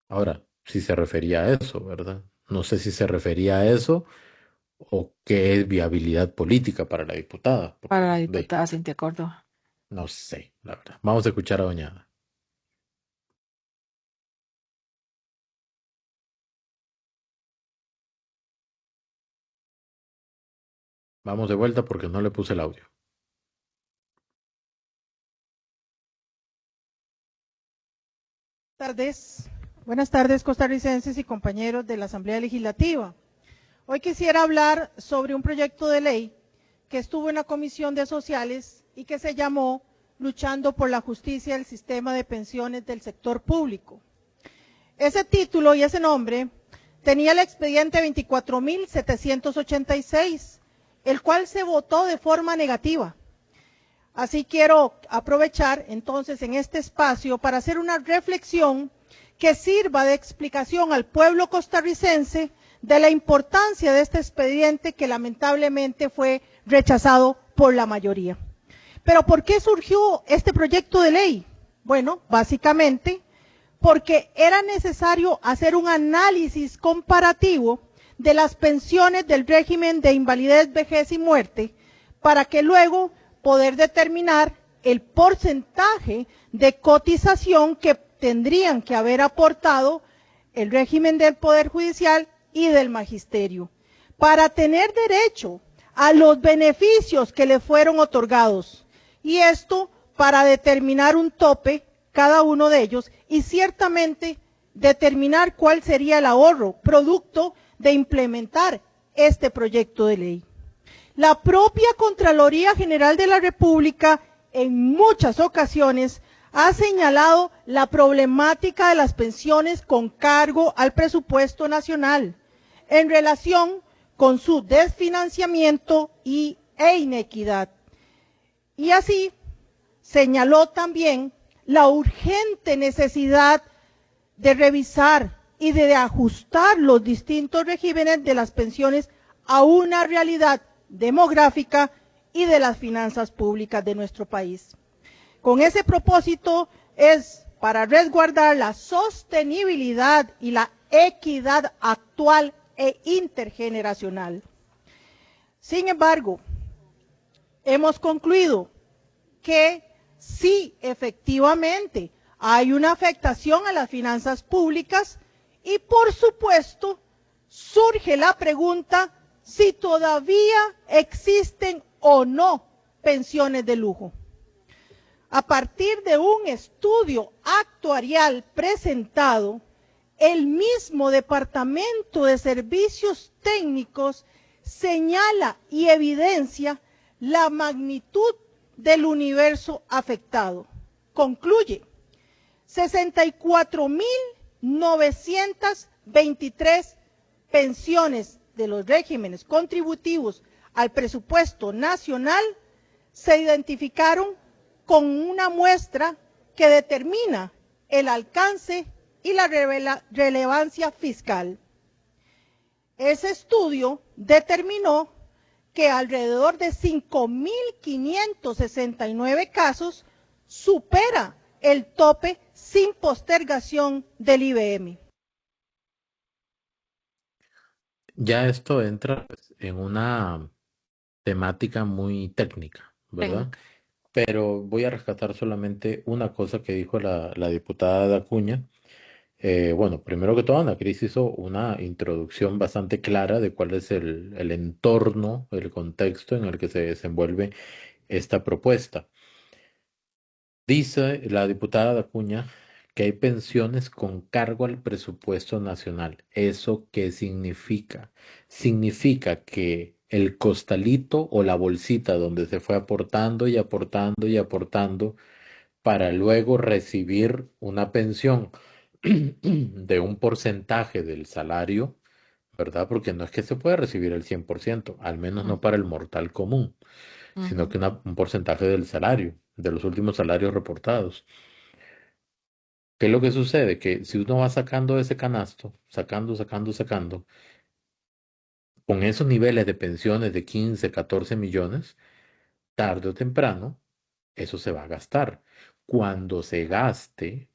Ahora, si se refería a eso, ¿verdad? No sé si se refería a eso o qué es viabilidad política para la diputada. Para la diputada Cintia Córdoba. No sé, la verdad. Vamos a escuchar a doña Ada. Vamos de vuelta porque no le puse el audio. Buenas tardes, costarricenses y compañeros de la Asamblea Legislativa. Hoy quisiera hablar sobre un proyecto de ley que estuvo en la Comisión de Sociales y que se llamó Luchando por la Justicia del Sistema de Pensiones del Sector Público. Ese título y ese nombre tenía el expediente 24.786, el cual se votó de forma negativa. Así quiero aprovechar entonces en este espacio para hacer una reflexión que sirva de explicación al pueblo costarricense de la importancia de este expediente que lamentablemente fue rechazado por la mayoría. Pero ¿por qué surgió este proyecto de ley? Bueno, básicamente porque era necesario hacer un análisis comparativo de las pensiones del régimen de invalidez, vejez y muerte, para que luego poder determinar el porcentaje de cotización que tendrían que haber aportado el régimen del Poder Judicial y del Magisterio, para tener derecho a los beneficios que le fueron otorgados. Y esto para determinar un tope, cada uno de ellos, y ciertamente determinar cuál sería el ahorro producto de implementar este proyecto de ley. La propia Contraloría General de la República en muchas ocasiones ha señalado la problemática de las pensiones con cargo al presupuesto nacional en relación con su desfinanciamiento e inequidad. Y así señaló también la urgente necesidad de revisar y de ajustar los distintos regímenes de las pensiones a una realidad demográfica y de las finanzas públicas de nuestro país. Con ese propósito es para resguardar la sostenibilidad y la equidad actual e intergeneracional. Sin embargo, hemos concluido que sí, efectivamente, hay una afectación a las finanzas públicas y, por supuesto, surge la pregunta si todavía existen o no pensiones de lujo. A partir de un estudio actuarial presentado, el mismo Departamento de Servicios Técnicos señala y evidencia la magnitud del universo afectado. Concluye, 64.923 pensiones de los regímenes contributivos al presupuesto nacional se identificaron con una muestra que determina el alcance y la relevancia fiscal. Ese estudio determinó que alrededor de 5.569 casos supera el tope sin postergación del IBM. Ya esto entra pues, en una temática muy técnica, ¿verdad? Técnica. Pero voy a rescatar solamente una cosa que dijo la diputada Dacuña. Bueno, primero que todo, Ana Cris hizo una introducción bastante clara de cuál es el entorno, el contexto en el que se desenvuelve esta propuesta. Dice la diputada Dacuña que hay pensiones con cargo al presupuesto nacional. ¿Eso qué significa? Significa que el costalito o la bolsita donde se fue aportando y aportando y aportando para luego recibir una pensión de un porcentaje del salario, ¿verdad? Porque no es que se pueda recibir el 100%, al menos no para el mortal común, sino que un porcentaje del salario, de los últimos salarios reportados. ¿Qué es lo que sucede? Que si uno va sacando ese canasto, sacando, con esos niveles de pensiones de 15, 14 millones, tarde o temprano, eso se va a gastar. Cuando se gaste,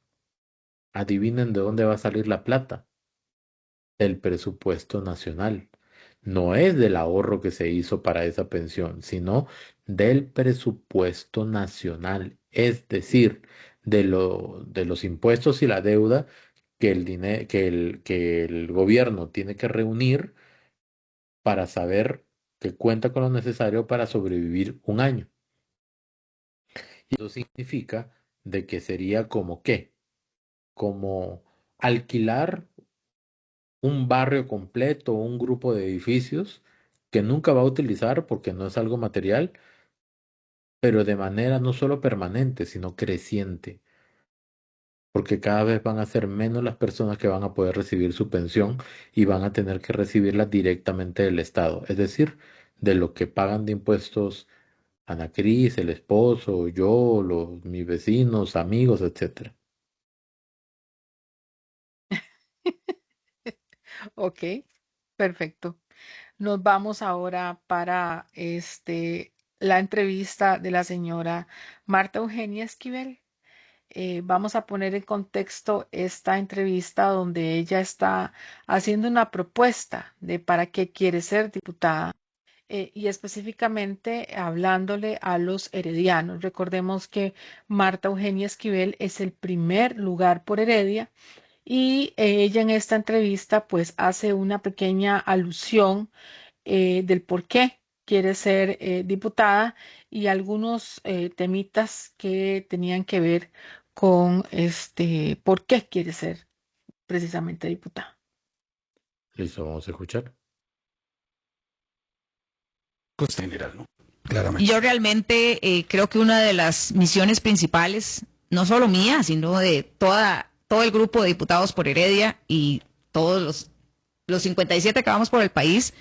adivinen de dónde va a salir la plata. Del presupuesto nacional. No es del ahorro que se hizo para esa pensión, sino del presupuesto nacional. Es decir, de los impuestos y la deuda que que el gobierno tiene que reunir para saber que cuenta con lo necesario para sobrevivir un año. Y eso significa de que sería como qué, como alquilar un barrio completo, un grupo de edificios que nunca va a utilizar porque no es algo material, pero de manera no solo permanente, sino creciente, porque cada vez van a ser menos las personas que van a poder recibir su pensión y van a tener que recibirla directamente del Estado, es decir, de lo que pagan de impuestos Ana Cris, el esposo, yo, mis vecinos, amigos, etcétera. Ok, perfecto. Nos vamos ahora para la entrevista de la señora Marta Eugenia Esquivel. Vamos a poner en contexto esta entrevista donde ella está haciendo una propuesta de para qué quiere ser diputada y específicamente hablándole a los heredianos. Recordemos que Marta Eugenia Esquivel es el primer lugar por Heredia y ella en esta entrevista pues hace una pequeña alusión del por qué quiere ser diputada y algunos temitas que tenían que ver con este por qué quiere ser precisamente diputada. Listo, vamos a escuchar. Costa general, ¿no? Y Claramente. yo realmente creo que una de las misiones principales, no solo mía, sino de todo el grupo de diputados por Heredia y todos los 57 que vamos por el país,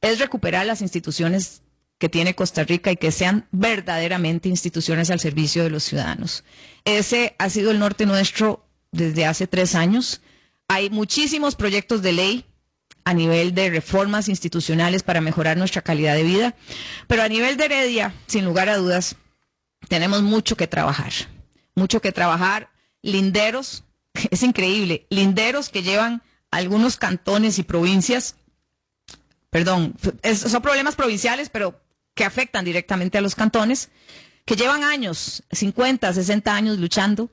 es recuperar las instituciones que tiene Costa Rica y que sean verdaderamente instituciones al servicio de los ciudadanos. Ese ha sido el norte nuestro desde hace 3 años. Hay muchísimos proyectos de ley a nivel de reformas institucionales para mejorar nuestra calidad de vida, pero a nivel de Heredia, sin lugar a dudas, tenemos mucho que trabajar. Mucho que trabajar. Linderos, es increíble, linderos que llevan algunos cantones y provincias, son problemas provinciales, pero que afectan directamente a los cantones, que llevan años, 50, 60 años luchando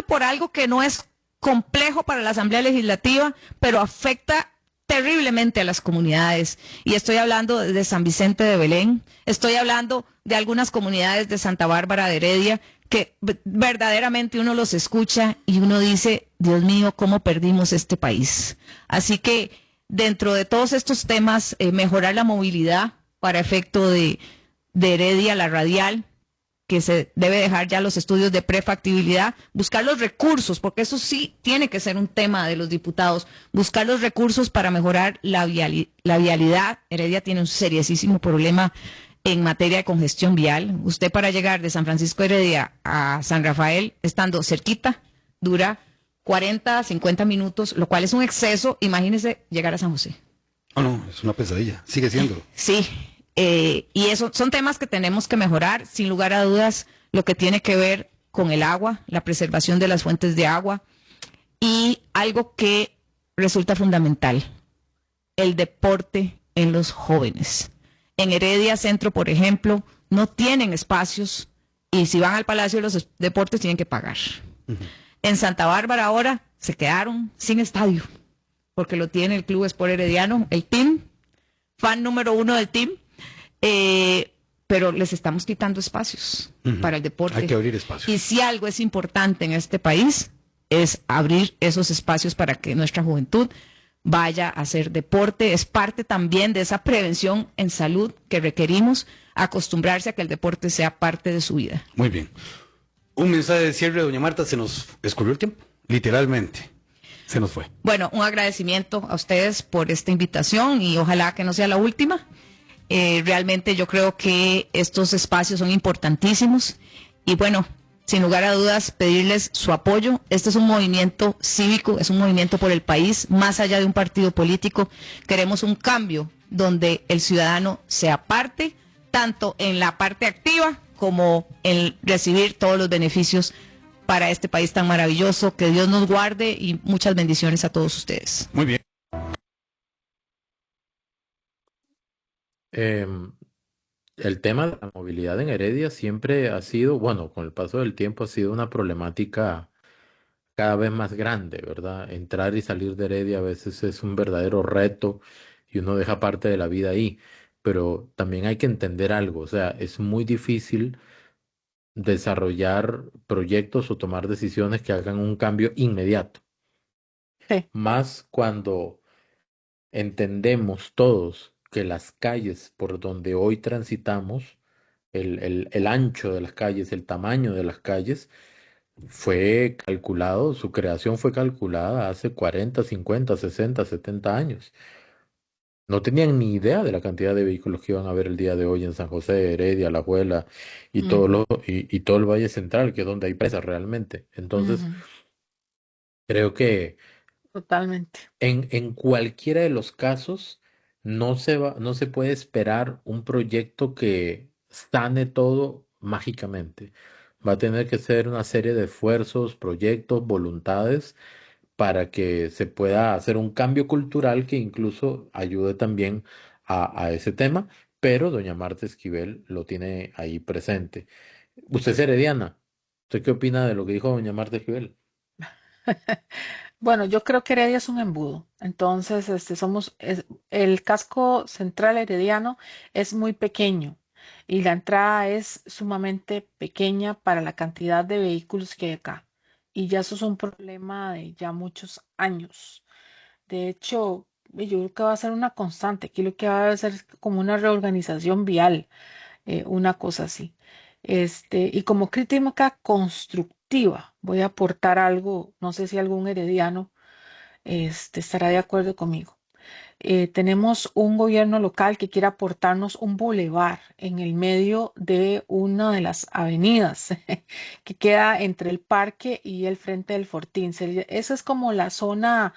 por algo que no es complejo para la Asamblea Legislativa, pero afecta terriblemente a las comunidades. Y estoy hablando de San Vicente de Belén, estoy hablando de algunas comunidades de Santa Bárbara de Heredia, que verdaderamente uno los escucha y uno dice, Dios mío, ¿cómo perdimos este país? Así que dentro de todos estos temas, mejorar la movilidad para efecto de Heredia, la radial, que se debe dejar ya los estudios de prefactibilidad, buscar los recursos, porque eso sí tiene que ser un tema de los diputados, buscar los recursos para mejorar la vialidad. Heredia tiene un seriosísimo problema en materia de congestión vial. Usted para llegar de San Francisco de Heredia a San Rafael, estando cerquita, dura 40, 50 minutos, lo cual es un exceso. Imagínese llegar a San José. Oh, no, es una pesadilla. Sigue siendo. Sí. Y eso son temas que tenemos que mejorar, sin lugar a dudas, lo que tiene que ver con el agua, la preservación de las fuentes de agua y algo que resulta fundamental, el deporte en los jóvenes. En Heredia Centro, por ejemplo, no tienen espacios y si van al Palacio de los Deportes tienen que pagar. En Santa Bárbara ahora se quedaron sin estadio porque lo tiene el Club Sport Herediano, el team, fan número 1 del team. Pero les estamos quitando espacios para el deporte. Hay que abrir espacios. Y si algo es importante en este país, es abrir esos espacios para que nuestra juventud vaya a hacer deporte. Es parte también de esa prevención en salud que requerimos, acostumbrarse a que el deporte sea parte de su vida. Muy bien. Un mensaje de cierre, doña Marta, se nos escurrió el tiempo, literalmente. Se nos fue. Bueno, un agradecimiento a ustedes por esta invitación y ojalá que no sea la última. Realmente yo creo que estos espacios son importantísimos y bueno, sin lugar a dudas, pedirles su apoyo. Este es un movimiento cívico, es un movimiento por el país, más allá de un partido político. Queremos un cambio donde el ciudadano sea parte, tanto en la parte activa como en recibir todos los beneficios para este país tan maravilloso. Que Dios nos guarde y muchas bendiciones a todos ustedes. Muy bien. El tema de la movilidad en Heredia siempre ha sido, bueno, con el paso del tiempo ha sido una problemática cada vez más grande, ¿verdad? Entrar y salir de Heredia a veces es un verdadero reto y uno deja parte de la vida ahí, pero también hay que entender algo, o sea, es muy difícil desarrollar proyectos o tomar decisiones que hagan un cambio inmediato, Sí. más cuando entendemos todos que las calles por donde hoy transitamos, el ancho de las calles, el tamaño de las calles, fue calculado, su creación fue calculada hace 40, 50, 60, 70 años. No tenían ni idea de la cantidad de vehículos que iban a haber el día de hoy en San José, Heredia, La Juela y y todo el Valle Central, que es donde hay presas realmente. Entonces, creo que Totalmente. en cualquiera de los casos no se puede esperar un proyecto que sane todo mágicamente. Va a tener que ser una serie de esfuerzos, proyectos, voluntades para que se pueda hacer un cambio cultural que incluso ayude también a ese tema, pero doña Marta Esquivel lo tiene ahí presente. Usted es herediana. ¿Usted qué opina de lo que dijo doña Marta Esquivel? Bueno, yo creo que Heredia es un embudo. Entonces, el casco central herediano es muy pequeño y la entrada es sumamente pequeña para la cantidad de vehículos que hay acá. Y ya eso es un problema de ya muchos años. De hecho, yo creo que va a ser una constante. Aquí lo que va a ser es como una reorganización vial, una cosa así. Y como crítica constructiva, voy a aportar algo, no sé si algún herediano estará de acuerdo conmigo. Tenemos un gobierno local que quiere aportarnos un bulevar en el medio de una de las avenidas que queda entre el parque y el frente del Fortín. Esa es como la zona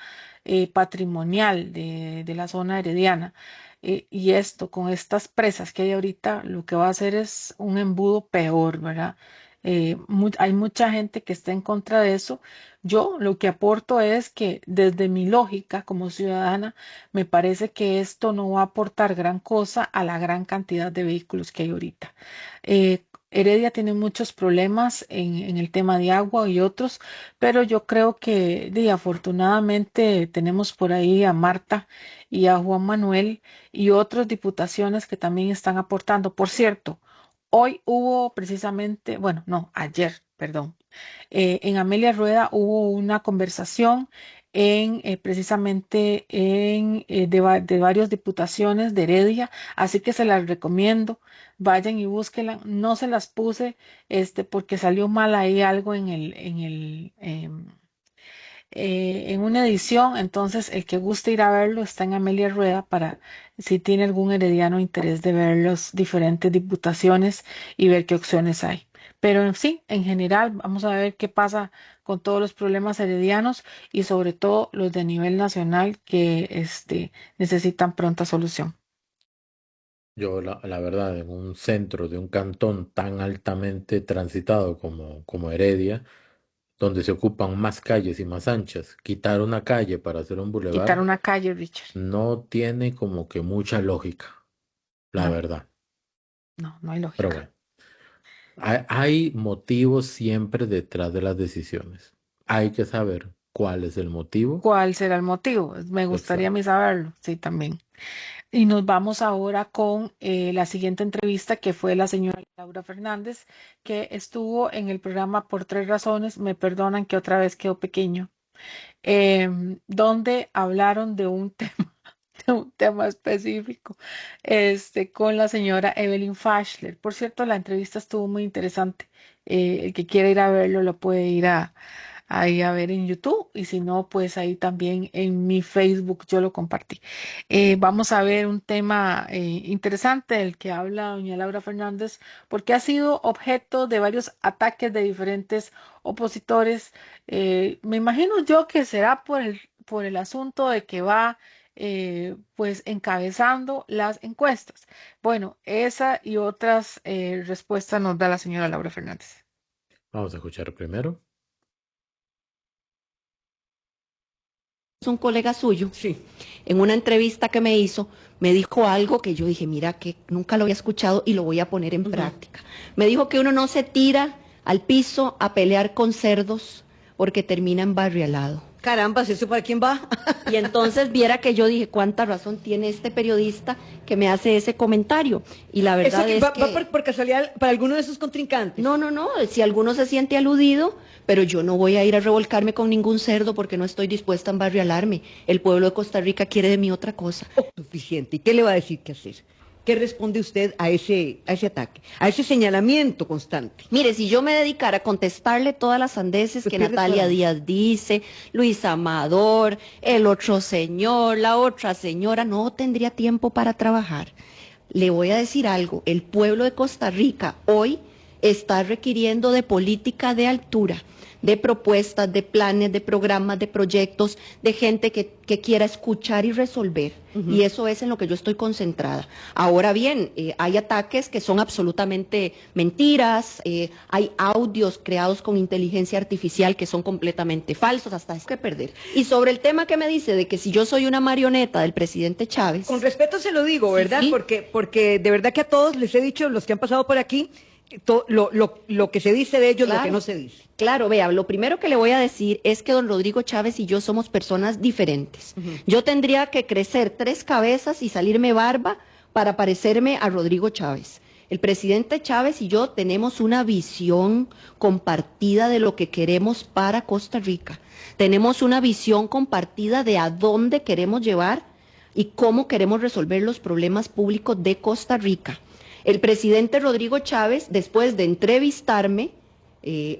patrimonial de la zona herediana. Y esto, con estas presas que hay ahorita, lo que va a hacer es un embudo peor, ¿verdad? Hay mucha gente que está en contra de eso. Yo lo que aporto es que desde mi lógica como ciudadana, me parece que esto no va a aportar gran cosa a la gran cantidad de vehículos que hay ahorita. Heredia tiene muchos problemas en el tema de agua y otros, pero yo creo que afortunadamente tenemos por ahí a Marta y a Juan Manuel y otras diputaciones que también están aportando. Por cierto, hoy hubo precisamente, bueno, no, ayer, perdón, en Amelia Rueda hubo una conversación precisamente de varias diputaciones de Heredia, así que se las recomiendo, vayan y búsquenla. No se las puse porque salió mal ahí algo en una edición, entonces el que guste ir a verlo está en Amelia Rueda para si tiene algún herediano interés de ver las diferentes diputaciones y ver qué opciones hay. Pero sí, en general, vamos a ver qué pasa con todos los problemas heredianos y sobre todo los de nivel nacional que necesitan pronta solución. Yo, la verdad, en un centro de un cantón tan altamente transitado como Heredia, donde se ocupan más calles y más anchas, quitar una calle para hacer un Quitar bulevar una calle, Richard. no tiene como que mucha lógica, la No, verdad. no, no hay Pero lógica. bueno, hay motivos siempre detrás de las decisiones. Hay que saber cuál es el motivo. ¿Cuál será el motivo? Me gustaría a mí Exacto. saberlo, sí, también. Y nos vamos ahora con la siguiente entrevista que fue la señora Laura Fernández, que estuvo en el programa Por Tres Razones, me perdonan que otra vez quedó pequeño, donde hablaron de un tema, de un tema específico, con la señora Evelyn Fashler. Por cierto, la entrevista estuvo muy interesante. El que quiera ir a verlo lo puede ir ahí a ver en YouTube y si no, pues ahí también en mi Facebook yo lo compartí. Vamos a ver un tema interesante del que habla doña Laura Fernández, porque ha sido objeto de varios ataques de diferentes opositores. Me imagino yo que será por el asunto de que va pues encabezando las encuestas. Bueno, esa y otras respuestas nos da la señora Laura Fernández. Vamos a escuchar primero. Un colega suyo, en una entrevista que me hizo, me dijo algo que yo dije, mira, que nunca lo había escuchado y lo voy a poner en práctica. Me dijo que uno no se tira al piso a pelear con cerdos porque termina embarrialado. Caramba, ¿eso para quién va? Y entonces viera que yo dije, cuánta razón tiene este periodista que me hace ese comentario. Y la verdad es que... ¿Va por casualidad para alguno de sus contrincantes? No, si alguno se siente aludido, pero yo no voy a ir a revolcarme con ningún cerdo porque no estoy dispuesta a embarrialarme. El pueblo de Costa Rica quiere de mí otra cosa. Suficiente. ¿Y qué le va a decir qué hacer? ¿Qué responde usted a ese ataque, a ese señalamiento constante? Mire, si yo me dedicara a contestarle todas las sandeces que Natalia Díaz dice, Luis Amador, el otro señor, la otra señora, no tendría tiempo para trabajar. Le voy a decir algo, el pueblo de Costa Rica hoy está requiriendo de política de altura, de propuestas, de planes, de programas, de proyectos, de gente que quiera escuchar y resolver. Y eso es en lo que yo estoy concentrada. Ahora bien, hay ataques que son absolutamente mentiras, hay audios creados con inteligencia artificial que son completamente falsos, hasta es que perder. Y sobre el tema que me dice de que si yo soy una marioneta del presidente Chávez... Con respeto se lo digo, ¿verdad? Sí. Porque de verdad que a todos les he dicho, los que han pasado por aquí, lo que se dice de ellos, Claro. lo que no se dice. Claro, vea, lo primero que le voy a decir es que don Rodrigo Chávez y yo somos personas diferentes. Yo tendría que crecer 3 cabezas y salirme barba para parecerme a Rodrigo Chávez. El presidente Chávez y yo tenemos una visión compartida de lo que queremos para Costa Rica. Tenemos una visión compartida de a dónde queremos llevar y cómo queremos resolver los problemas públicos de Costa Rica. El presidente Rodrigo Chávez, después de entrevistarme,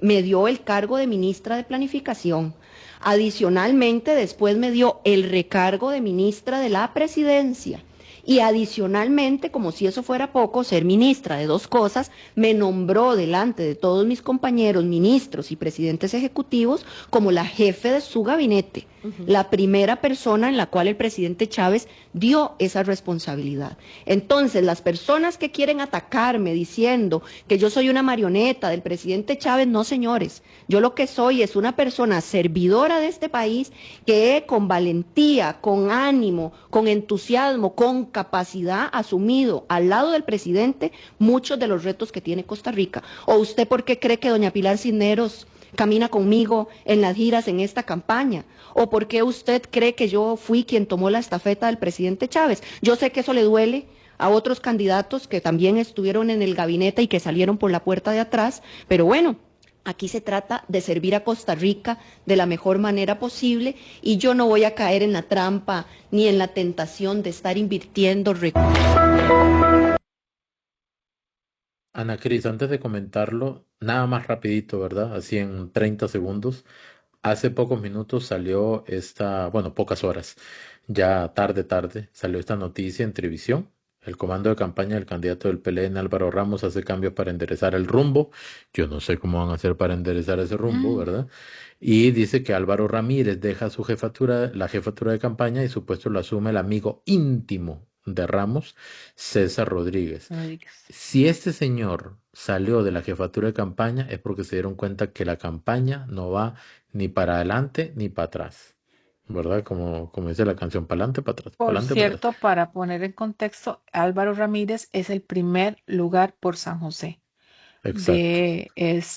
me dio el cargo de ministra de Planificación. Adicionalmente, después me dio el recargo de ministra de la Presidencia. Y adicionalmente, como si eso fuera poco, ser ministra de 2 cosas, me nombró delante de todos mis compañeros, ministros y presidentes ejecutivos, como la jefe de su gabinete, la primera persona en la cual el presidente Chávez dio esa responsabilidad. Entonces, las personas que quieren atacarme diciendo que yo soy una marioneta del presidente Chávez, no, señores, yo lo que soy es una persona servidora de este país que con valentía, con ánimo, con entusiasmo, con capacidad asumido al lado del presidente muchos de los retos que tiene Costa Rica. ¿O usted por qué cree que doña Pilar Cisneros camina conmigo en las giras en esta campaña? ¿O por qué usted cree que yo fui quien tomó la estafeta del presidente Chávez? Yo sé que eso le duele a otros candidatos que también estuvieron en el gabinete y que salieron por la puerta de atrás, pero bueno, aquí se trata de servir a Costa Rica de la mejor manera posible y yo no voy a caer en la trampa ni en la tentación de estar invirtiendo recursos. Ana Cris, antes de comentarlo, nada más rapidito, ¿verdad? Así en 30 segundos. Hace pocos minutos salió bueno, pocas horas, ya tarde, salió esta noticia en televisión. El comando de campaña del candidato del PLN, Álvaro Ramos, hace cambios para enderezar el rumbo. Yo no sé cómo van a hacer para enderezar ese rumbo, ¿verdad? Y dice que Álvaro Ramírez deja su la jefatura de campaña y su puesto lo asume el amigo íntimo de Ramos, César Rodríguez. Si este señor salió de la jefatura de campaña es porque se dieron cuenta que la campaña no va ni para adelante ni para atrás, ¿verdad? Como dice la canción, para adelante, para atrás, para Por adelante, para atrás. cierto, para poner en contexto, Álvaro Ramírez es el primer lugar por San José Exacto. de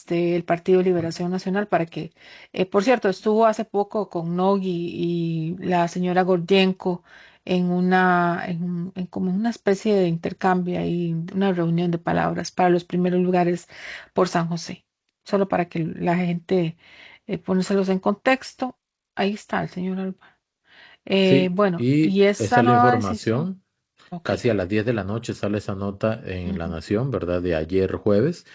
el Partido de Liberación Nacional, para que, por cierto, estuvo hace poco con Nogui y la señora Gordienko en como una especie de intercambio y una reunión de palabras para los primeros lugares por San José. Solo para que la gente ponérselos en contexto. Ahí está el señor Álvaro. Sí, Bueno, y y esa esa es la nueva decisión, información. ok. Casi a las 10 de la noche sale esa nota en La Ujú. Nación, ¿verdad? De ayer jueves.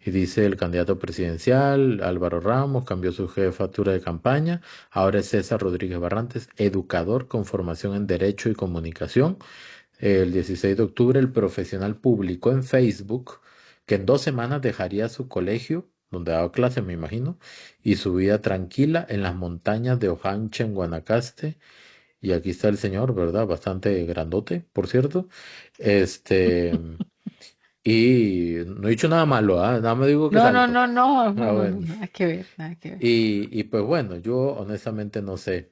Y dice el candidato presidencial, Álvaro Ramos, cambió su jefatura de campaña. Ahora es César Rodríguez Barrantes, educador con formación en Derecho y Comunicación. El 16 de octubre, el profesional publicó en Facebook que en 2 semanas dejaría su colegio, donde daba clases, me imagino, y su vida tranquila en las montañas de Ojancha, en Guanacaste. Y aquí está el señor, ¿verdad? Bastante grandote, por cierto. Este, y no he dicho nada malo, ¿ah? Nada más digo que es No, no, alto. no, no, Ah, no, bueno. nada que ver, nada que ver. Y pues bueno, yo honestamente no sé,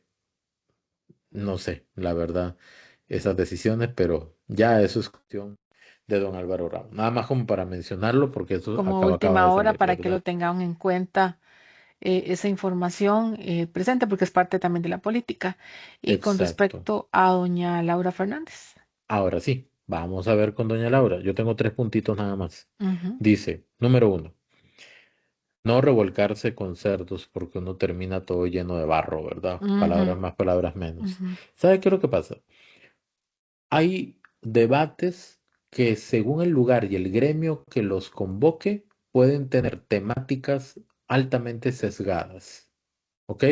la verdad, esas decisiones, pero ya eso es cuestión de don Álvaro Ramos. Nada más como para mencionarlo, porque eso Como acaba última de hora salir, para que lo ¿verdad? tengan en cuenta esa información presente, porque es parte también de la política. Y con Exacto. respecto a doña Laura Fernández. Ahora sí, vamos a ver con doña Laura. Yo tengo 3 puntitos nada más. Ujú, Dice, número 1. No revolcarse con cerdos porque uno termina todo lleno de barro, ¿verdad? Palabras ujú, más, palabras menos. ujú. ¿Sabe qué es lo que pasa? Hay debates que según el lugar y el gremio que los convoque pueden tener temáticas altamente sesgadas, ¿ok?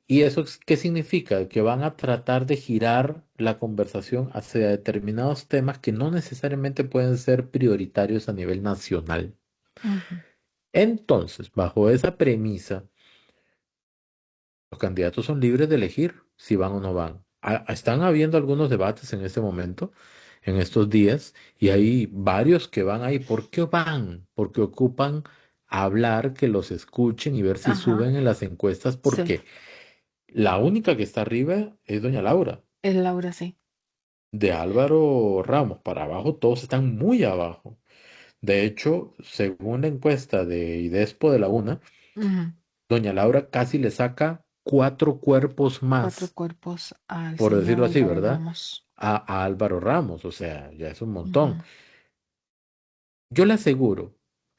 ¿Y eso qué significa? Que van a tratar de girar la conversación hacia determinados temas que no necesariamente pueden ser prioritarios a nivel nacional. Ujú. Entonces, bajo esa premisa, los candidatos son libres de elegir si van o no van. Están habiendo algunos debates en este momento, en estos días, y hay varios que van ahí. ¿Por qué van? Porque ocupan hablar, que los escuchen y ver si Ajá, suben en las encuestas, sí, porque la única que está arriba es doña Laura. es Laura, sí. De Álvaro Ramos para abajo, todos están muy abajo. De hecho, según la encuesta de IDESPO de la UNA, Ujú. doña Laura casi le saca 4 cuerpos 4 más, cuerpos al por señor decirlo así, Álvaro ¿verdad? Ramos. A Álvaro Ramos, o sea, ya es un montón. Ujú. Yo le aseguro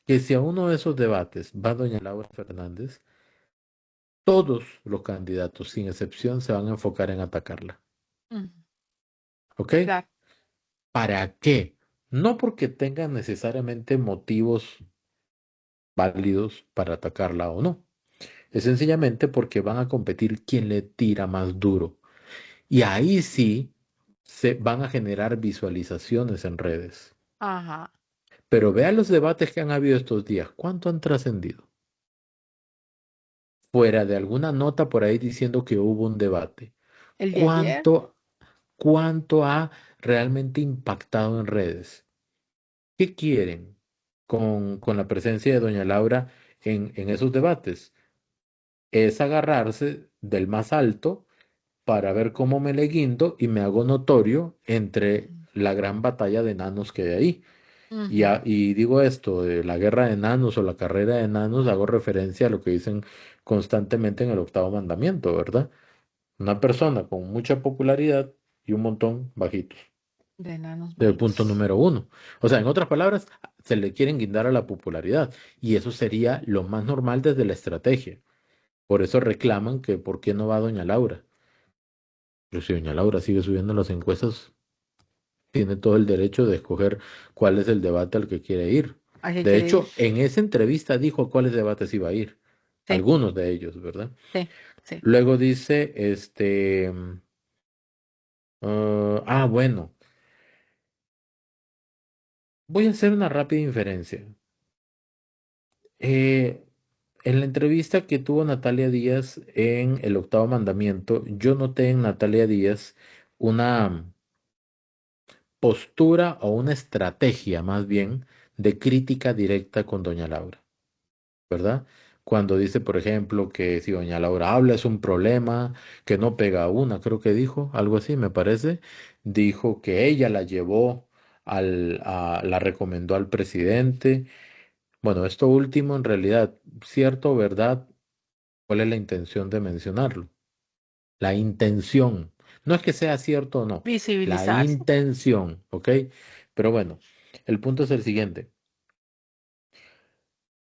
que si a uno de esos debates va doña Laura Fernández, todos los candidatos, sin excepción, se van a enfocar en atacarla. Ujú. ¿Ok? Claro. ¿Para qué? No porque tengan necesariamente motivos válidos para atacarla o no. Es sencillamente porque van a competir quién le tira más duro. Y ahí sí se van a generar visualizaciones en redes. Ajá. Pero vea los debates que han habido estos días. ¿Cuánto han trascendido? Fuera de alguna nota por ahí diciendo que hubo un debate. El de ayer. ¿Cuánto, cuánto ha realmente impactado en redes? ¿Qué quieren con la presencia de doña Laura en esos debates? Es agarrarse del más alto para ver cómo me le guindo y me hago notorio entre la gran batalla de enanos que hay ahí. Ujú. Y digo esto, de la guerra de enanos o la carrera de enanos, hago referencia a lo que dicen constantemente en el octavo mandamiento, ¿verdad? Una persona con mucha popularidad y un montón bajitos. De enanos Del punto bajitos. número uno. O sea, en otras palabras, se le quieren guindar a la popularidad. Y eso sería lo más normal desde la estrategia. Por eso reclaman que por qué no va doña Laura. Pero si doña Laura sigue subiendo las encuestas, tiene todo el derecho de escoger cuál es el debate al que quiere ir. ¿A qué De quiere ir? hecho, en esa entrevista dijo a cuáles debates iba a ir. Sí, Algunos de ellos, ¿verdad? sí, sí. Luego dice, bueno, voy a hacer una rápida inferencia. Eh, en la entrevista que tuvo Natalia Díaz en El Octavo Mandamiento, yo noté en Natalia Díaz una postura o una estrategia más bien de crítica directa con doña Laura, ¿verdad? Cuando dice, por ejemplo, que si doña Laura habla es un problema, que no pega una, creo que dijo, algo así, me parece, dijo que ella la llevó la recomendó al presidente. Bueno, esto último en realidad, cierto o verdad, ¿cuál es la intención de mencionarlo? La intención. No es que sea cierto o no, la Visibilizarse. intención, ¿ok? Pero bueno, el punto es el siguiente.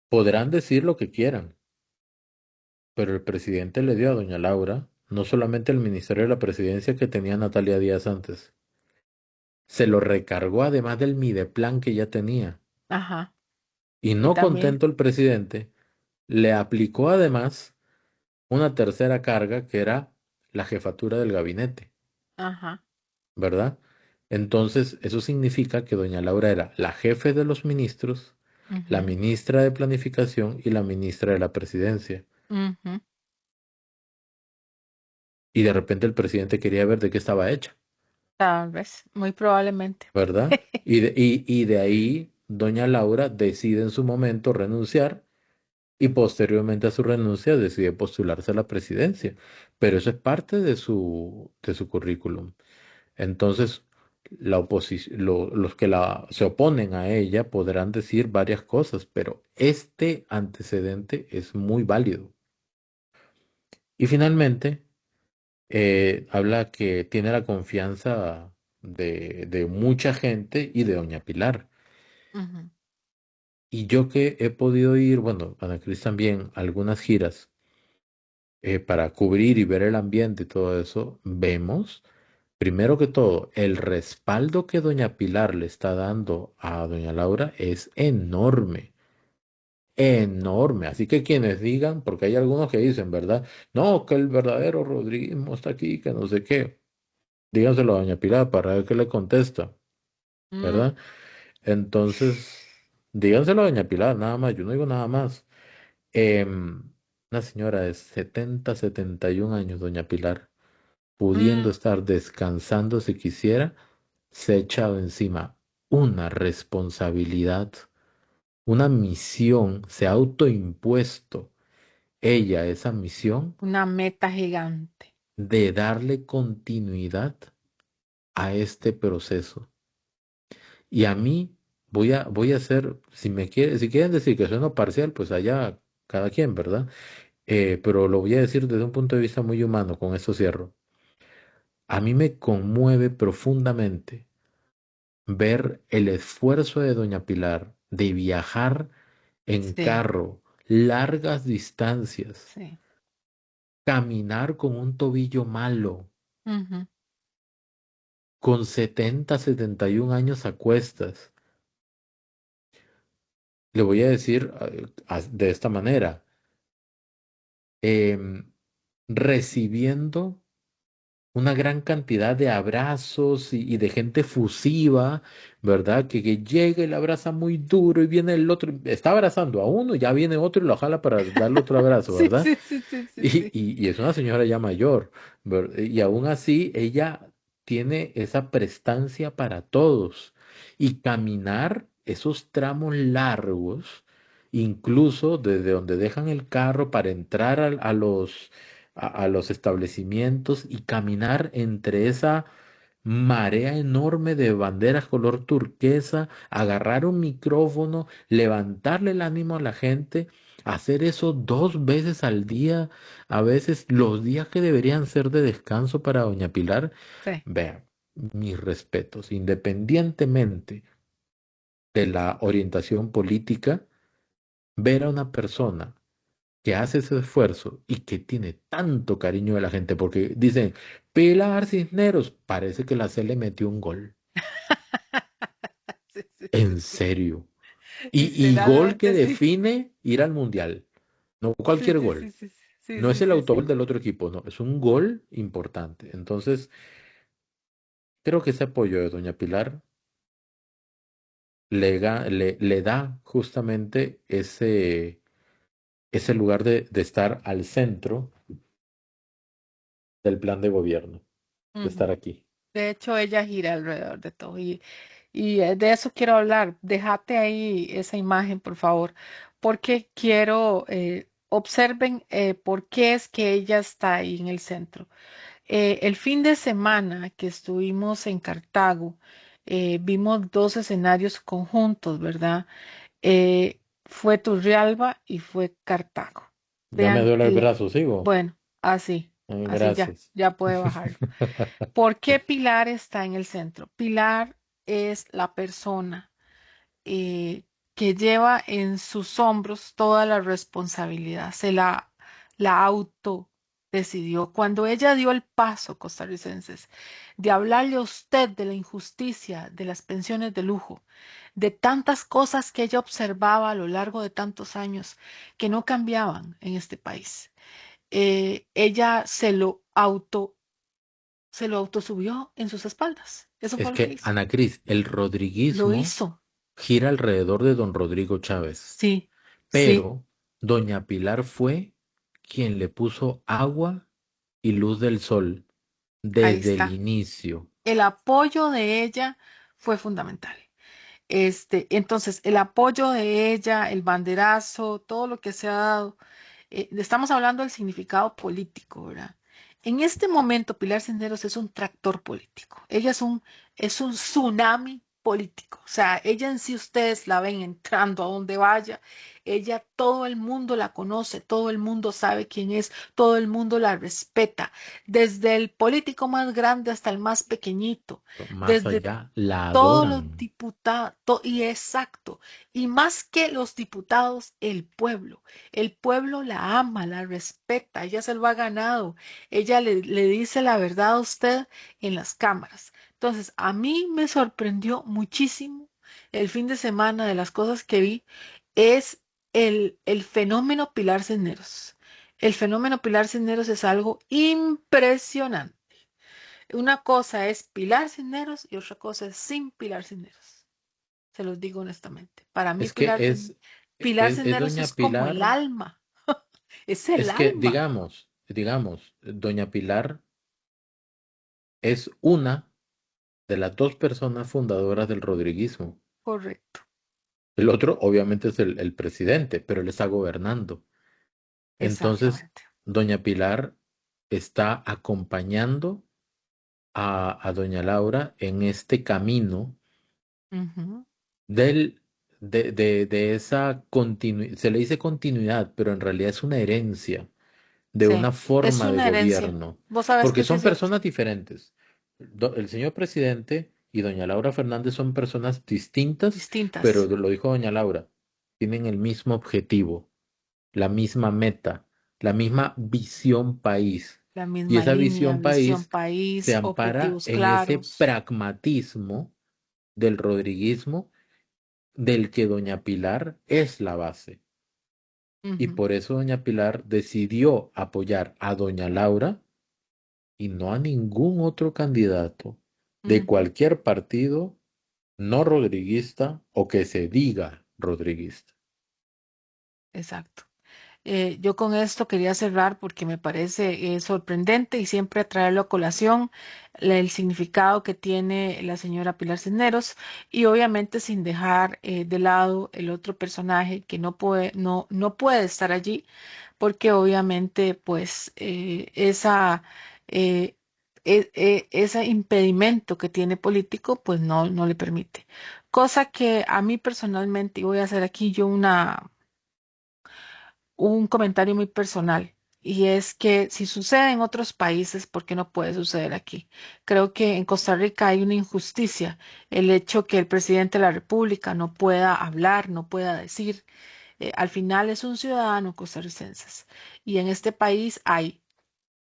Podrán decir lo que quieran, pero el presidente le dio a doña Laura no solamente el Ministerio de la Presidencia que tenía Natalia Díaz antes, se lo recargó además del Mideplan que ya tenía. Ajá. Y Y no también. contento el presidente, le aplicó además una tercera carga que era la jefatura del gabinete, Ajá. ¿verdad? Entonces, eso significa que doña Laura era la jefe de los ministros, la Ujú. ministra de Planificación y la ministra de la Presidencia. Ujú. Y de repente el presidente quería ver de qué estaba hecha, Tal vez, muy probablemente. ¿verdad? Y de ahí doña Laura decide en su momento renunciar y posteriormente a su renuncia decide postularse a la presidencia. Pero eso es parte de su currículum. Entonces, los que se oponen a ella podrán decir varias cosas, pero este antecedente es muy válido. Y finalmente, habla que tiene la confianza de mucha gente y de doña Pilar. Ujú. Y yo que he podido ir, bueno, Ana Cris también, a algunas giras para cubrir y ver el ambiente y todo eso, vemos, primero que todo, el respaldo que doña Pilar le está dando a doña Laura es enorme, enorme. Así que quienes digan, porque hay algunos que dicen, ¿verdad? No, que el verdadero rodriguismo está aquí, que no sé qué. Díganselo a doña Pilar para ver qué le contesta, Mm. ¿verdad? Entonces, Díganselo a doña Pilar, nada más, yo no digo nada más. Em, una señora de 70, 71 años, doña Pilar, pudiendo Mm, estar descansando si quisiera, se ha echado encima una responsabilidad, una misión, se ha autoimpuesto ella esa misión una meta gigante. de darle continuidad a este proceso. Y a mí voy a hacer, si quieren decir que sueno parcial, pues allá cada quien, ¿verdad? Pero lo voy a decir desde un punto de vista muy humano, con esto cierro. A mí me conmueve profundamente ver el esfuerzo de doña Pilar de viajar en Sí, carro largas distancias, sí. caminar con un tobillo malo, Ujú. con 70, 71 años a cuestas. Le voy a decir de esta manera, em, recibiendo una gran cantidad de abrazos y de gente fusiva, ¿verdad? Que llega y le abraza muy duro y viene el otro, está abrazando a uno, ya viene otro y lo jala para darle otro abrazo, Sí, ¿verdad? sí, sí, sí, sí, Y, sí. y es una señora ya mayor, y aún así ella tiene esa prestancia para todos. Y caminar esos tramos largos, incluso desde donde dejan el carro para entrar a los establecimientos y caminar entre esa marea enorme de banderas color turquesa, agarrar un micrófono, levantarle el ánimo a la gente, hacer eso 2 veces al día, a veces los días que deberían ser de descanso para doña Pilar. Sí. Vean, mis respetos, independientemente de la orientación política, ver a una persona que hace ese esfuerzo y que tiene tanto cariño de la gente, porque dicen, Pilar Cisneros, parece que la C le metió un gol. Sí, sí, sí, En sí. serio. Y gol que Literalmente sí. define ir al mundial. No Sí, cualquier sí, sí, gol. sí, sí, No es sí, el sí, autogol sí. del otro equipo, no. Es un gol importante. Entonces, creo que ese apoyo de doña Pilar le da justamente ese lugar de estar al centro del plan de gobierno, de Ujú. estar aquí. De hecho, ella gira alrededor de todo y de eso quiero hablar. Déjate ahí esa imagen, por favor, porque quiero, observen por qué es que ella está ahí en el centro. El fin de semana que estuvimos en Cartago, vimos dos escenarios conjuntos, ¿verdad? Fue Turrialba y fue Cartago. Ya me Vean, duele el brazo, ¿sigo? bueno, así ya, Gracias. ya puede bajarlo. ¿Por qué Pilar está en el centro? Pilar es la persona que lleva en sus hombros toda la responsabilidad, la auto decidió. Cuando ella dio el paso, costarricenses, de hablarle a usted de la injusticia de las pensiones de lujo, de tantas cosas que ella observaba a lo largo de tantos años que no cambiaban en este país, ella se lo autosubió en sus espaldas. Eso Es fue lo que que, hizo. Ana Cris, el Lo rodriguismo hizo. gira alrededor de don Rodrigo Chávez, Sí, sí, pero doña Pilar fue quien le puso agua y luz del sol ahí desde el está. inicio. El apoyo de ella fue fundamental. Entonces, el apoyo de ella, el banderazo, todo lo que se ha dado, estamos hablando del significado político, ¿verdad? En este momento, Pilar Cisneros es un tractor político. Ella es un tsunami político. O sea, ella en sí ustedes la ven entrando a donde vaya. Ella, todo el mundo la conoce, todo el mundo sabe quién es, todo el mundo la respeta, desde el político más grande hasta el más pequeñito, Más desde allá, la todos los adoran. diputados, y exacto, y más que los diputados, el pueblo la ama, la respeta, ella se lo ha ganado, ella le dice la verdad a usted en las cámaras. Entonces, a mí me sorprendió muchísimo el fin de semana de las cosas que vi, es el fenómeno Pilar Cisneros. El fenómeno Pilar Cisneros es algo impresionante. Una cosa es Pilar Cisneros y otra cosa es sin Pilar Cisneros. se los digo honestamente. Para mí Es que Pilar es Cisneros doña es como el Pilar, alma, es el es que alma. digamos, doña Pilar es una de las dos personas fundadoras del rodriguismo. Correcto, El otro, obviamente, es el presidente, pero él está gobernando. Entonces, exactamente. doña Pilar está acompañando a doña Laura en este camino Ujú. del, de esa continuidad, se le dice continuidad, pero en realidad es una herencia de Sí, una es forma de una herencia. gobierno, Vos sabés porque que sí son es cierto. personas diferentes. El señor presidente y doña Laura Fernández son personas distintas, pero Distintas, lo dijo doña Laura, tienen el mismo objetivo, la misma meta, la misma visión país. la Y misma esa línea, visión visión país se país, ampara objetivos en ese claros. pragmatismo del rodriguismo del que doña Pilar es la base. Y Ujú, por eso doña Pilar decidió apoyar a doña Laura y no a ningún otro candidato de ujú, cualquier partido no rodriguista o que se diga rodriguista. exacto. Yo con esto quería cerrar porque me parece sorprendente y siempre traerlo a colación el significado que tiene la señora Pilar Cisneros y obviamente sin dejar de lado el otro personaje que no puede estar allí porque obviamente pues eh, ese impedimento que tiene político pues no le permite. Cosa que a mí personalmente, y voy a hacer aquí yo un comentario muy personal, y es que si sucede en otros países, ¿por qué no puede suceder aquí? Creo que en Costa Rica hay una injusticia, el hecho que el presidente de la República no pueda hablar, no pueda decir, al final es un ciudadano costarricense, y en este país hay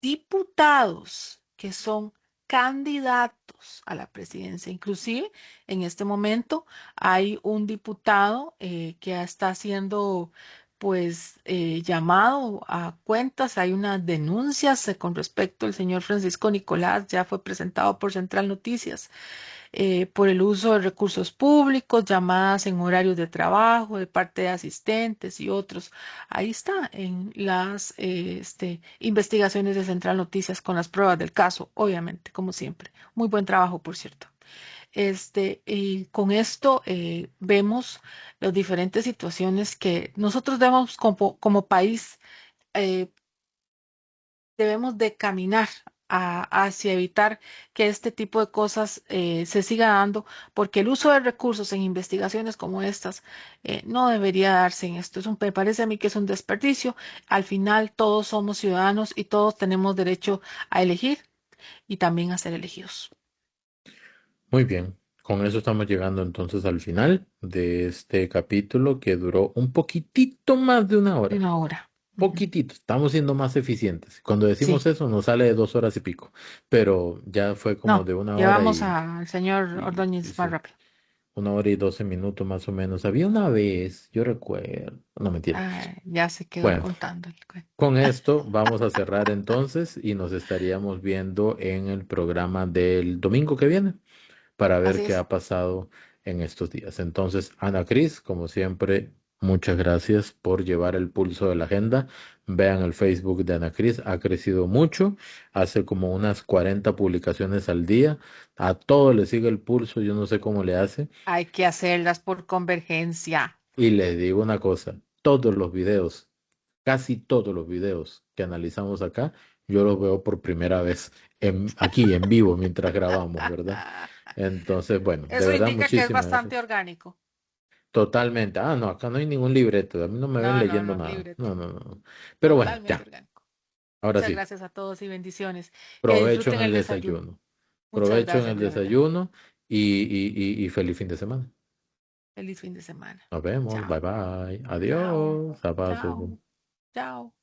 diputados que son candidatos a la presidencia. Inclusive, en este momento hay un diputado que está siendo pues llamado a cuentas. Hay unas denuncias con respecto al señor Francisco Nicolás, ya fue presentado por Central Noticias por el uso de recursos públicos, llamadas en horarios de trabajo de parte de asistentes y otros. Ahí está en las investigaciones de Central Noticias con las pruebas del caso, obviamente, como siempre. Muy buen trabajo, por cierto. Y con esto vemos las diferentes situaciones que nosotros debemos como país eh, debemos de caminar hacia evitar que este tipo de cosas se siga dando, porque el uso de recursos en investigaciones como estas no debería darse en esto. Me parece a mí que es un desperdicio. Al final todos somos ciudadanos y todos tenemos derecho a elegir y también a ser elegidos. Muy bien, con eso estamos llegando entonces al final de este capítulo que duró un poquitito más de una De hora. una hora. Ujú. Poquitito, estamos siendo más eficientes. Cuando decimos Sí, eso nos sale de 2 horas y pico, pero ya fue como no, de una hora llevamos al señor y Ordóñez más sí, rápido. 1 hora y 12 minutos más o menos. Había una vez, yo recuerdo, no mentira. Ay, ya se quedó Bueno, contando el cuento. con esto vamos a cerrar entonces y nos estaríamos viendo en el programa del domingo que viene para ver Así qué es. ha pasado en estos días. Entonces, Ana Cris, como siempre, muchas gracias por llevar el pulso de la agenda. Vean el Facebook de Ana Cris, ha crecido mucho, hace como unas 40 publicaciones al día. A todo le sigue el pulso, yo no sé cómo le hace. Hay que hacerlas por convergencia. Y les digo una cosa, todos los videos, casi todos los videos que analizamos acá, yo los veo por primera vez aquí en vivo mientras grabamos, ¿verdad? Entonces, bueno, de Eso verdad, indica que es muchísimas bastante gracias. orgánico. Totalmente. Ah, no, acá no hay ningún libreto. A mí no me ven No, no, leyendo no, nada. libreto. No, no, no. Pero bueno, Totalmente ya. orgánico. Ahora Muchas sí. gracias a todos y bendiciones. Que Provecho en disfruten el el desayuno. desayuno. Muchas Provecho en gracias, el Jonathan. desayuno y feliz fin de semana. Feliz fin de semana. Nos vemos. Chao. Bye bye. Chao. Adiós. Abrazo. Chao. Chao.